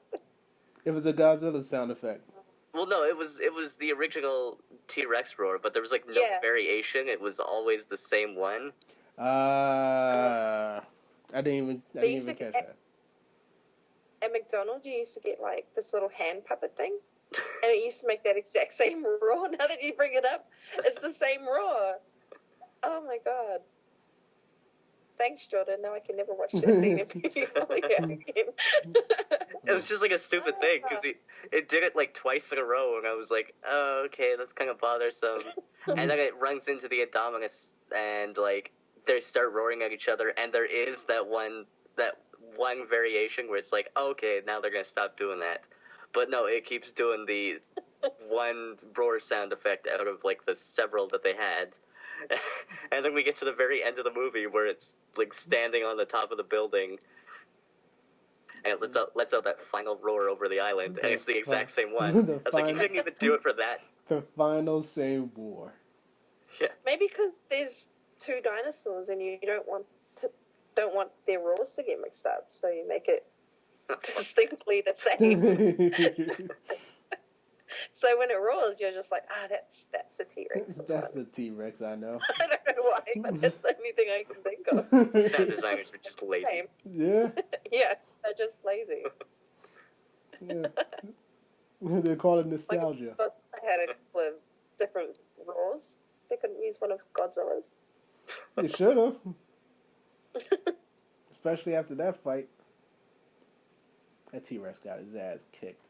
It was a Godzilla sound effect. Well, no, it was the original T-Rex roar, but there was like no variation. It was always the same one. I didn't even catch that. At McDonald's, you used to get like this little hand puppet thing, and it used to make that exact same roar. Now that you bring it up, it's the same roar. Oh my god! Thanks, Jordan. Now I can never watch that scene again. It was just like a stupid thing because it did it like twice in a row, and I was like, oh, okay, that's kind of bothersome. And then it runs into the Indominus, and like they start roaring at each other, and there is that one variation where it's like, okay, now they're gonna stop doing that, but no, it keeps doing the one roar sound effect out of like the several that they had. And then we get to the very end of the movie where it's like standing on the top of the building, and it lets out that final roar over the island, and it's the exact same one. I was like, you couldn't even do it for that. The final same war. Yeah. Maybe because there's two dinosaurs and you don't want their roars to get mixed up, so you make it distinctly the same. So when it roars, you're just like, that's a T-Rex. That's the T-Rex, I know. I don't know why, but that's the only thing I can think of. Sound designers are just lazy. Same. Yeah. Yeah, they're just lazy. Yeah. They call it nostalgia. Like, I had a couple of different roars. They couldn't use one of Godzilla's. They should have. Especially after that fight. That T-Rex got his ass kicked.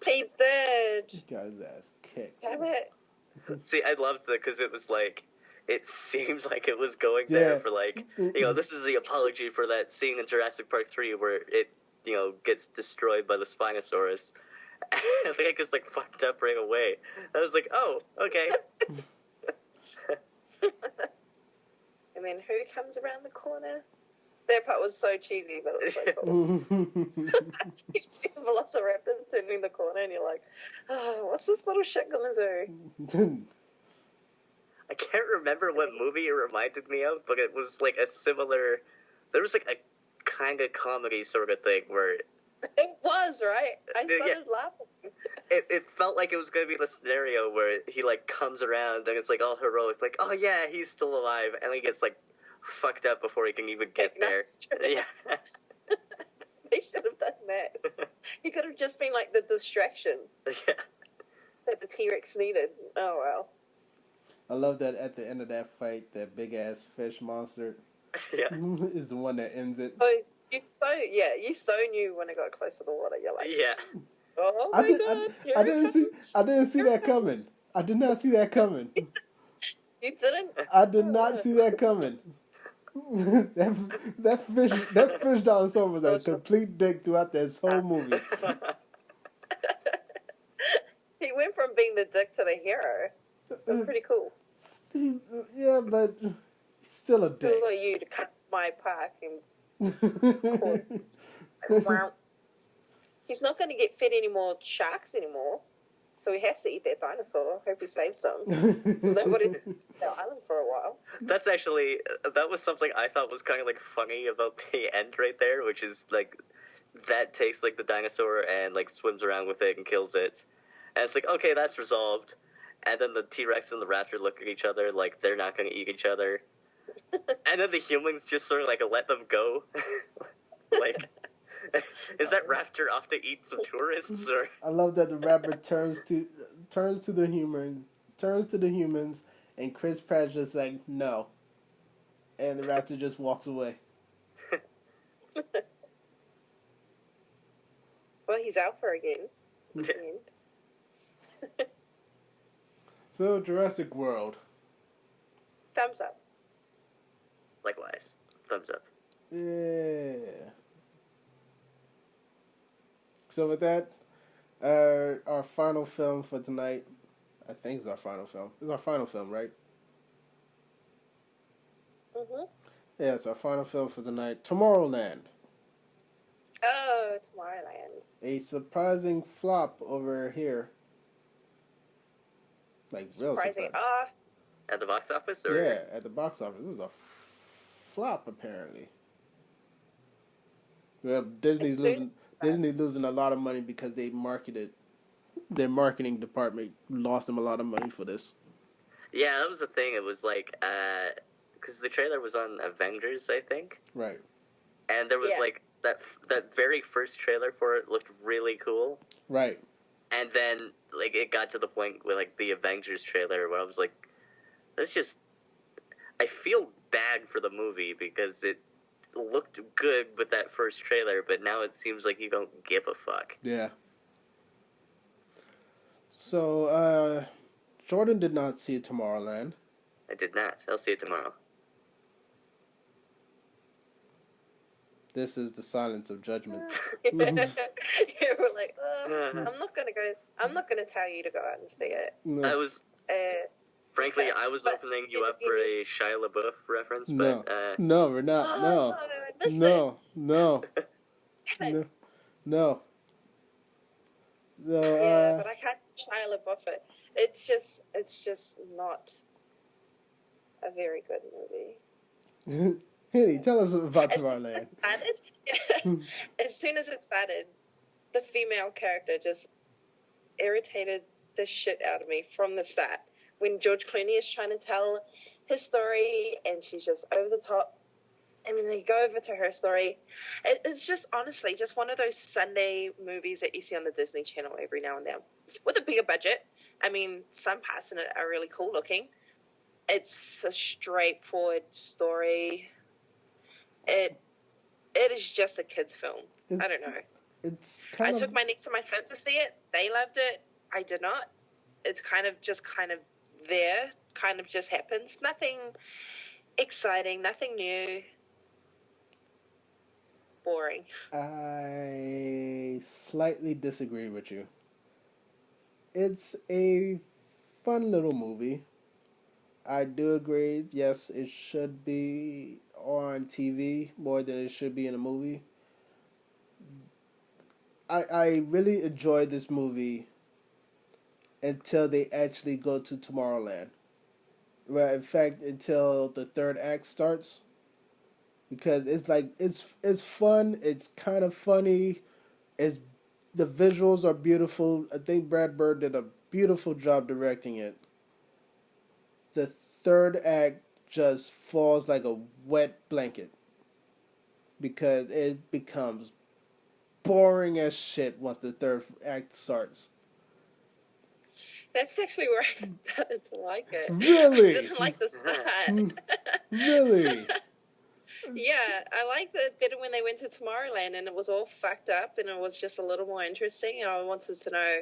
He did. He got his ass kicked. Damn it. See, I loved it because it was like, it seems like it was going there for like, this is the apology for that scene in Jurassic Park 3 where it, gets destroyed by the Spinosaurus. I think it gets like fucked up right away. I was like, oh, okay. And then who comes around the corner? That part was so cheesy, but it was so cool. You see the Velociraptor turning the corner, and you're like, what's this little shit gonna do? I can't remember what movie it reminded me of, but it was like a similar. There was like a kind of comedy sort of thing where. It was, right? I started laughing. It felt like it was going to be the scenario where he like comes around and it's like all heroic, like, oh yeah, he's still alive, and he gets like fucked up before he can even get there. Yeah. They should have done that. He could have just been like the distraction that the T-Rex needed. Oh, well. I love that at the end of that fight, that big-ass fish monster is the one that ends it. Oh, you so knew when it got close to the water. You're like, oh my God. I didn't see that coming. I did not see that coming. You didn't? I did not see that coming. that fish dinosaur was a complete dick throughout this whole movie. He went from being the dick to the hero. That's pretty cool. Yeah, but he's still a dick. Who are you to cut my park and he's not going to get fed any more sharks anymore, so he has to eat that dinosaur. Hope he saves some. Nobody's on the island for a while. That's actually, that was something I thought was kind of like funny about the end right there, which is like, that takes like the dinosaur and like swims around with it and kills it. And it's like, okay, that's resolved. And then the T-Rex and the raptor look at each other like they're not going to eat each other. And then the humans just sort of like let them go. Like, is that raptor off to eat some tourists? Or I love that the raptor turns to the humans, and Chris Pratt's just like, no. And the raptor just walks away. Well, he's out for again. So, Jurassic World. Thumbs up. Likewise. Thumbs up. Yeah. So with that, our final film for tonight, I think it's our final film. It's our final film, right? Mhm. Yeah, it's our final film for tonight. Tomorrowland. Oh, Tomorrowland. A surprising flop over here. Like real Surprising. surprising. At the box office? Or? Yeah, at the box office. This is a flop, apparently. Well, Disney losing a lot of money because their marketing department lost them a lot of money for this. Yeah, that was the thing. It was like, because the trailer was on Avengers, I think. Right. And there was like, that very first trailer for it looked really cool. Right. And then, like, it got to the point with, like, the Avengers trailer where I was like, I feel bad for the movie because it looked good with that first trailer, but now it seems like you don't give a fuck. Yeah. So, Jordan did not see Tomorrowland. I did not. I'll see it tomorrow. This is the silence of judgment. You were like, I'm not gonna tell you to go out and see it. No. I was, frankly, I was opening you up for a Shia LaBeouf reference, but no, we're not. No. No, no. So, Yeah, but I can't Shia LaBeouf it. It's just not a very good movie. Henny, tell us about As soon as Tomorrowland. it started, as soon as it started, the female character just irritated the shit out of me from the start. When George Clooney is trying to tell his story and she's just over the top, and then they go over to her story. It's just honestly just one of those Sunday movies that you see on the Disney Channel every now and then with a bigger budget. I mean, some parts in it are really cool looking. It's a straightforward story. It is just a kid's film. I don't It's know. it's I kind of took my niece and my friend to see it. They loved it. I did not. It's kind of there. Kind of just happens. Nothing exciting. Nothing new. Boring. I slightly disagree with you. It's a fun little movie. I do agree. Yes, it should be on TV more than it should be in a movie. I really enjoyed this movie until they actually go to Tomorrowland. Well, in fact, until the third act starts, because it's like it's fun. It's kind of funny. It's the visuals are beautiful. I think Brad Bird did a beautiful job directing it. The third act just falls like a wet blanket because it becomes boring as shit once the third act starts. That's actually where I started to like it. I Really? didn't like the start. Really? Yeah, I liked it better when they went to Tomorrowland and it was all fucked up and it was just a little more interesting. And I wanted to know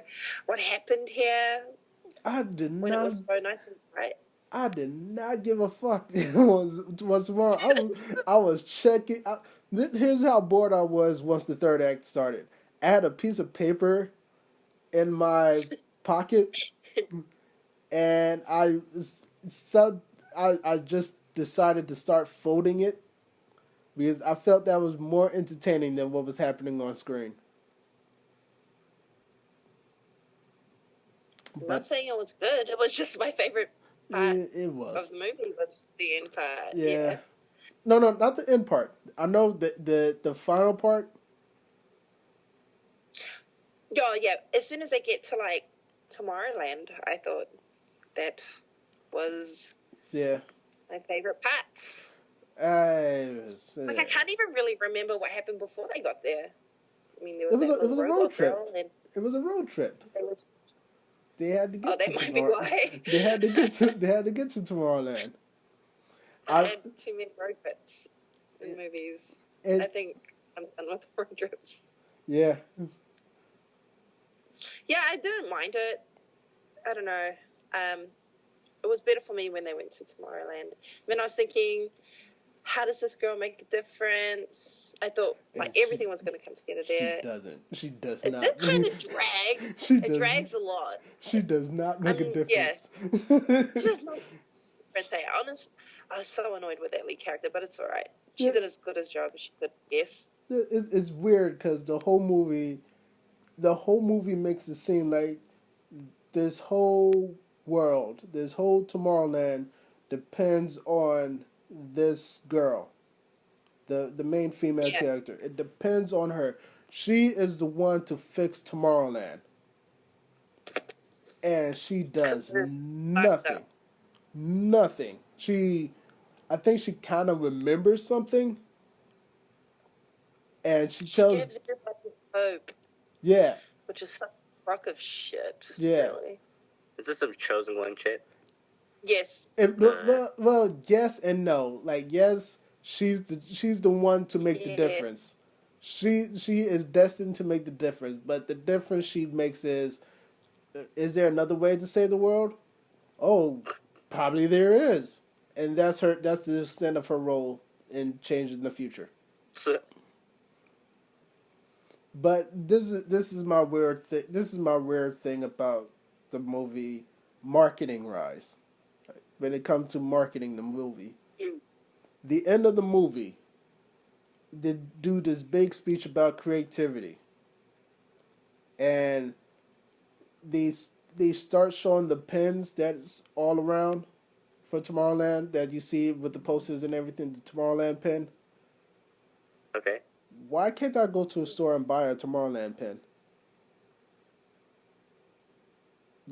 what happened here I did when it not. was so nice and bright. I did not give a fuck. What's wrong? I was checking. Here's how bored I was once the third act started. I had a piece of paper in my pocket, and so I just decided to start folding it because I felt that was more entertaining than what was happening on screen. I'm not But saying it was good. It was just my favorite part it was. of the movie was the end part. Yeah. Yeah. No, no, not the end part. I know the final part. Yeah, yeah. As soon as they get to like Tomorrowland, I thought that was Yeah. my favorite parts. Like I It can't even really remember what happened before they got there. I mean, there was was that it little was a road robot trip. girl, and It was a road trip. they were. They had to Oh, get to that might be tomorrow. why. They had to get to Tomorrowland. I I had too many road trips in movies. I it think I'm done with road trips. yeah. Yeah, I didn't mind it. I don't know. It was better for me when they went to Tomorrowland. When I was thinking, how does this girl make a difference? I thought like And everything was going to come together she there. doesn't. She does It not. did kind of drag. She It does. drags a lot. She does not make a Yeah, difference. it's just not difference. I was so annoyed with that lead character, but it's all right. She Yeah, did as good a job as she could. Yes. it's weird because the whole movie makes it seem like this whole world, this whole Tomorrowland, depends on this girl, the main female Yeah. character. It depends on her. She is the one to fix Tomorrowland, and she does Fucked nothing. up. Nothing. I think she kind of remembers something, and she She tells, gives everybody hope, yeah, which is such a crock of shit. yeah. Really. Is this some chosen one shit? Yes. Well, yes and no. Like, yes, she's the one to make the Yeah. difference. She is destined to make the difference, but the difference she makes is there another way to save the world? Oh, probably there is, and that's her. That's the extent of her role in changing the future. So, But this is my weird thing. This is my weird thing about the movie marketing rise. When it comes to marketing the movie, Mm. the end of the movie, they do this big speech about creativity, and they they start showing the pins that's all around for Tomorrowland that you see with the posters and everything. The Tomorrowland pin. Okay. Why can't I go to a store and buy a Tomorrowland pin?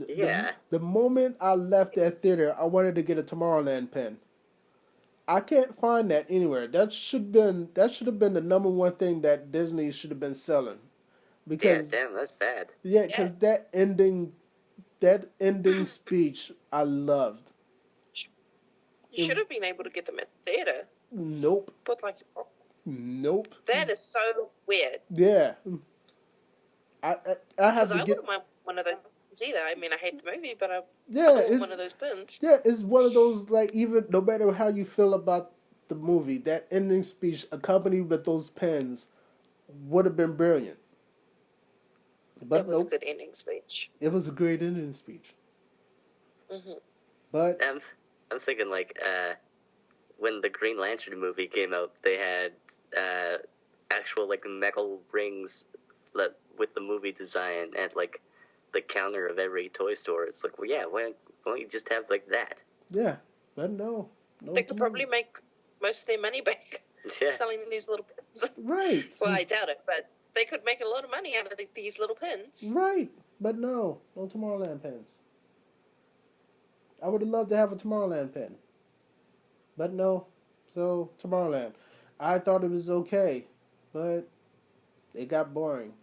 Yeah. The moment I left that theater, I wanted to get a Tomorrowland pin. I can't find that anywhere. That should have been the number one thing that Disney should have been selling. Yeah, Because damn, that's bad. yeah, Yeah. because that ending speech I loved. You should have been able to get them at the theater. Nope. Put like Nope. that is so weird. Yeah. I have Because to I get. wouldn't mind one of those pins either. I mean, I hate the movie, but I Yeah, want it's one of those pins. yeah, it's one of those like even no matter how you feel about the movie, that ending speech accompanied with those pens would have been brilliant. But It was a nope, good ending speech. it was a great ending speech. Hmm. But I'm thinking like when the Green Lantern movie came out, they had actual like metal rings with the movie design at like the counter of every toy store. It's like, well, yeah, why don't you just have like that? yeah, but no They could probably make most of their money back Yeah. selling these little pins. right. Well, I doubt it, but they could make a lot of money out of these little pins. Right, but no Tomorrowland pens. I would have loved to have a Tomorrowland pen, but no. So Tomorrowland, I thought it was okay, but it got boring.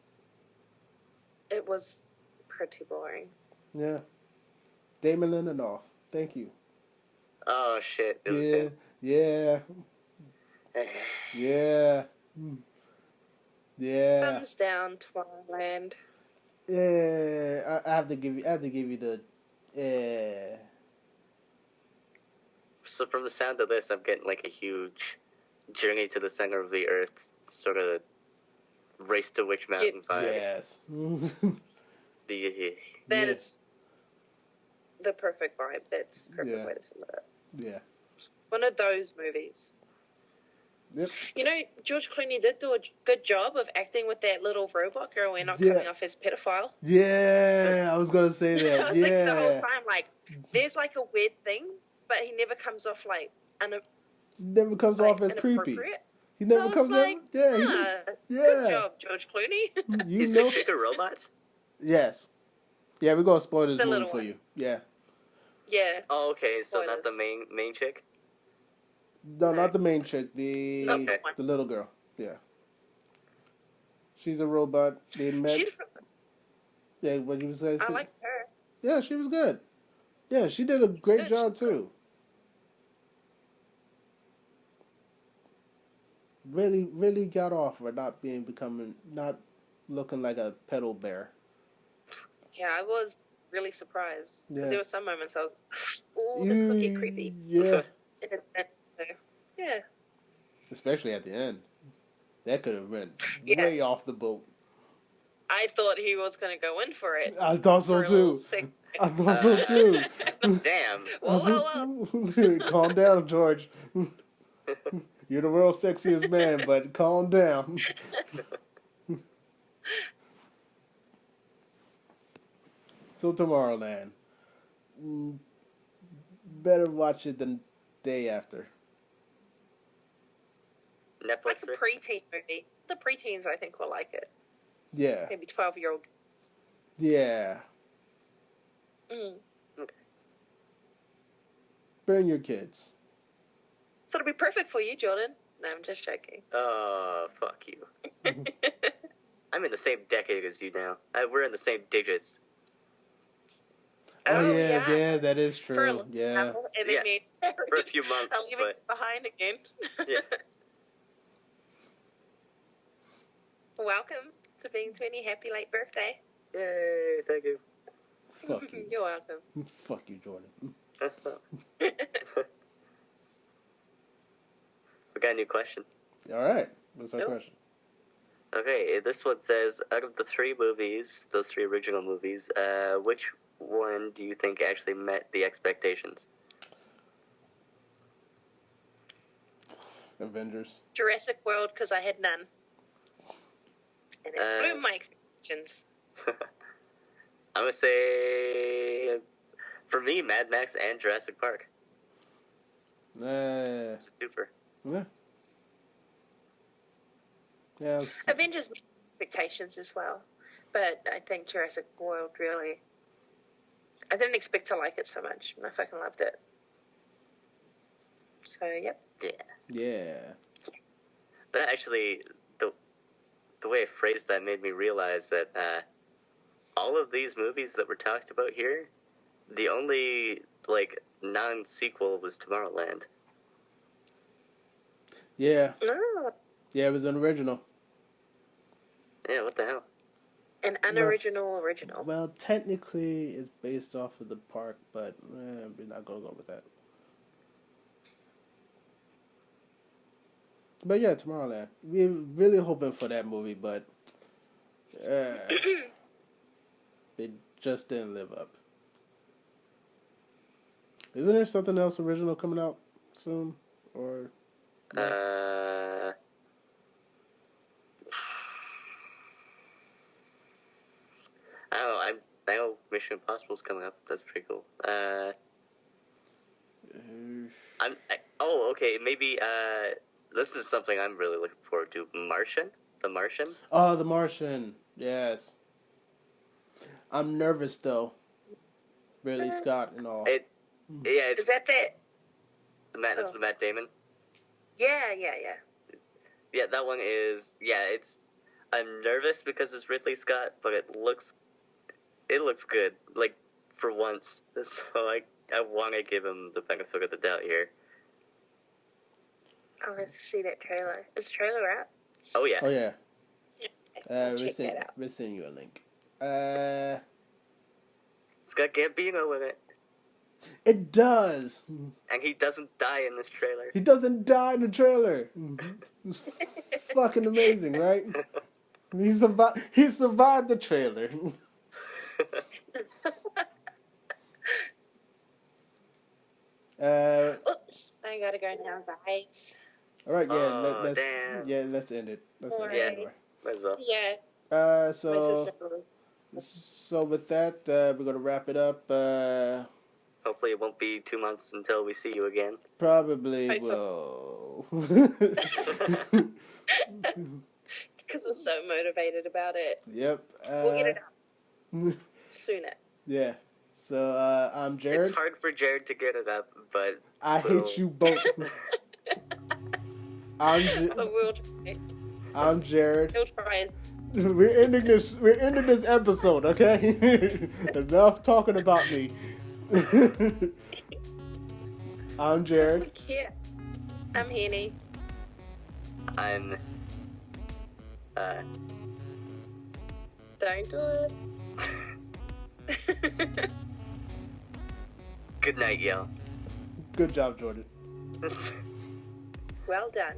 It was pretty boring. Yeah, Damon Lindelof. Thank you. Oh shit! It was Yeah, him. yeah, yeah, yeah, Thumbs down, Tomorrowland. yeah. I have to give you. I have to give you the. Yeah. So from the sound of this, I'm getting like a huge journey to the center of the earth sort of race to Witch Mountain vibe. Yes. That is the perfect vibe. That's the perfect Yeah. way to sum it up. Yeah. One of those movies. Yep. You know, George Clooney did do a good job of acting with that little robot girl and not Yeah. coming off as pedophile. Yeah. I was gonna say I that. was thinking the whole Yeah. time, like, there's like a weird thing, but he never comes off like Never comes off as creepy. inappropriate. He never So it's comes like, out. Yeah. good job, George Clooney. You Is know. the chick a robot? Yes. Yeah, we're gonna spoil this The movie little for one. you. Yeah. Yeah. Oh, okay. So not the Spoilers. main chick. No, not the main chick. The Okay. the little girl. Yeah. She's a robot. They met. Yeah. What you say? I liked her. Yeah, she was good. Yeah, she did a great good. job too. Really got off for not looking like a pedal bear. Yeah, I was really surprised. Because Yeah. there were some moments I was, ooh, this could get creepy. Yeah, So, yeah. especially at the end. That could have been Yeah. way off the boat. I thought he was going to go in for it. I thought so For a little too. sex- I thought so too. Damn. Whoa. Calm down, George. You're the world's sexiest man, but calm down. So Tomorrowland. Better watch it the day after. Like Netflix. a preteen movie. The preteens, I think, will like it. Yeah. Maybe 12-year-old. Yeah. Mm. Bring your kids. So it'll be perfect for you, Jordan. No, I'm just joking. Oh, fuck you. I'm in the same decade as you now. We're in the same digits. Oh, yeah, that is For a true. little Yeah. while, and then Yeah. For a few months, I'll leave it behind again. Yeah. Welcome to being 20. Happy late birthday. Yay, thank you. Fuck you. You're welcome. Fuck you, Jordan. We got a new question. All right. What's our Nope. question? Okay, this one says, out of the three movies, those three original movies, which one do you think actually met the expectations? Avengers. Jurassic World, because I had none. And it blew my expectations. I'm going to say, for me, Mad Max and Jurassic Park. Super. Yeah. Yeah. Avengers met expectations as well. But I think Jurassic World really... I didn't expect to like it so much, and I fucking loved it. So, yep. Yeah. But actually, the way I phrased that made me realize that all of these movies that were talked about here, the only, like, non-sequel was Tomorrowland. Yeah. Oh. Yeah, it was an original. Yeah, what the hell? An unoriginal original. Well, technically, it's based off of the park, but we're not going to go with that. But yeah, Tomorrowland. We're really hoping for that movie, but it just didn't live up. Isn't there something else original coming out soon? Or I don't know. I know Mission Impossible's coming up. That's pretty cool. Okay. Maybe this is something I'm really looking forward to. Martian. The Martian. Oh, The Martian. Yes. I'm nervous though. Ridley Scott and all. Is that that? That's the Matt Damon. Yeah. Yeah, that one is. Yeah, I'm nervous because it's Ridley Scott, but it looks good. Like for once, so I want to give him the benefit of the doubt here. I'll have to see that trailer. Is the trailer out? Oh yeah. Check that out. We'll send you a link. It's got Gambino in it. It does. And he doesn't die in this trailer. He doesn't die in the trailer. It's fucking amazing, right? He survived the trailer. Oops, I gotta go now, guys. All right, let's end it. Let's end it anyway. Might as well. Yeah. So with that, we're gonna wrap it up. Hopefully, it won't be 2 months until we see you again. Probably will. Because we're so motivated about it. Yep. We'll get it up sooner. Yeah. So I'm Jared. It's hard for Jared to get it up, but I hate you both. I'm Jared. He'll try. We're ending this episode, okay? Enough talking about me. I'm Jared. I'm Henny. I'm Don't do it. Good night, y'all. Good job, Jordan. Well done.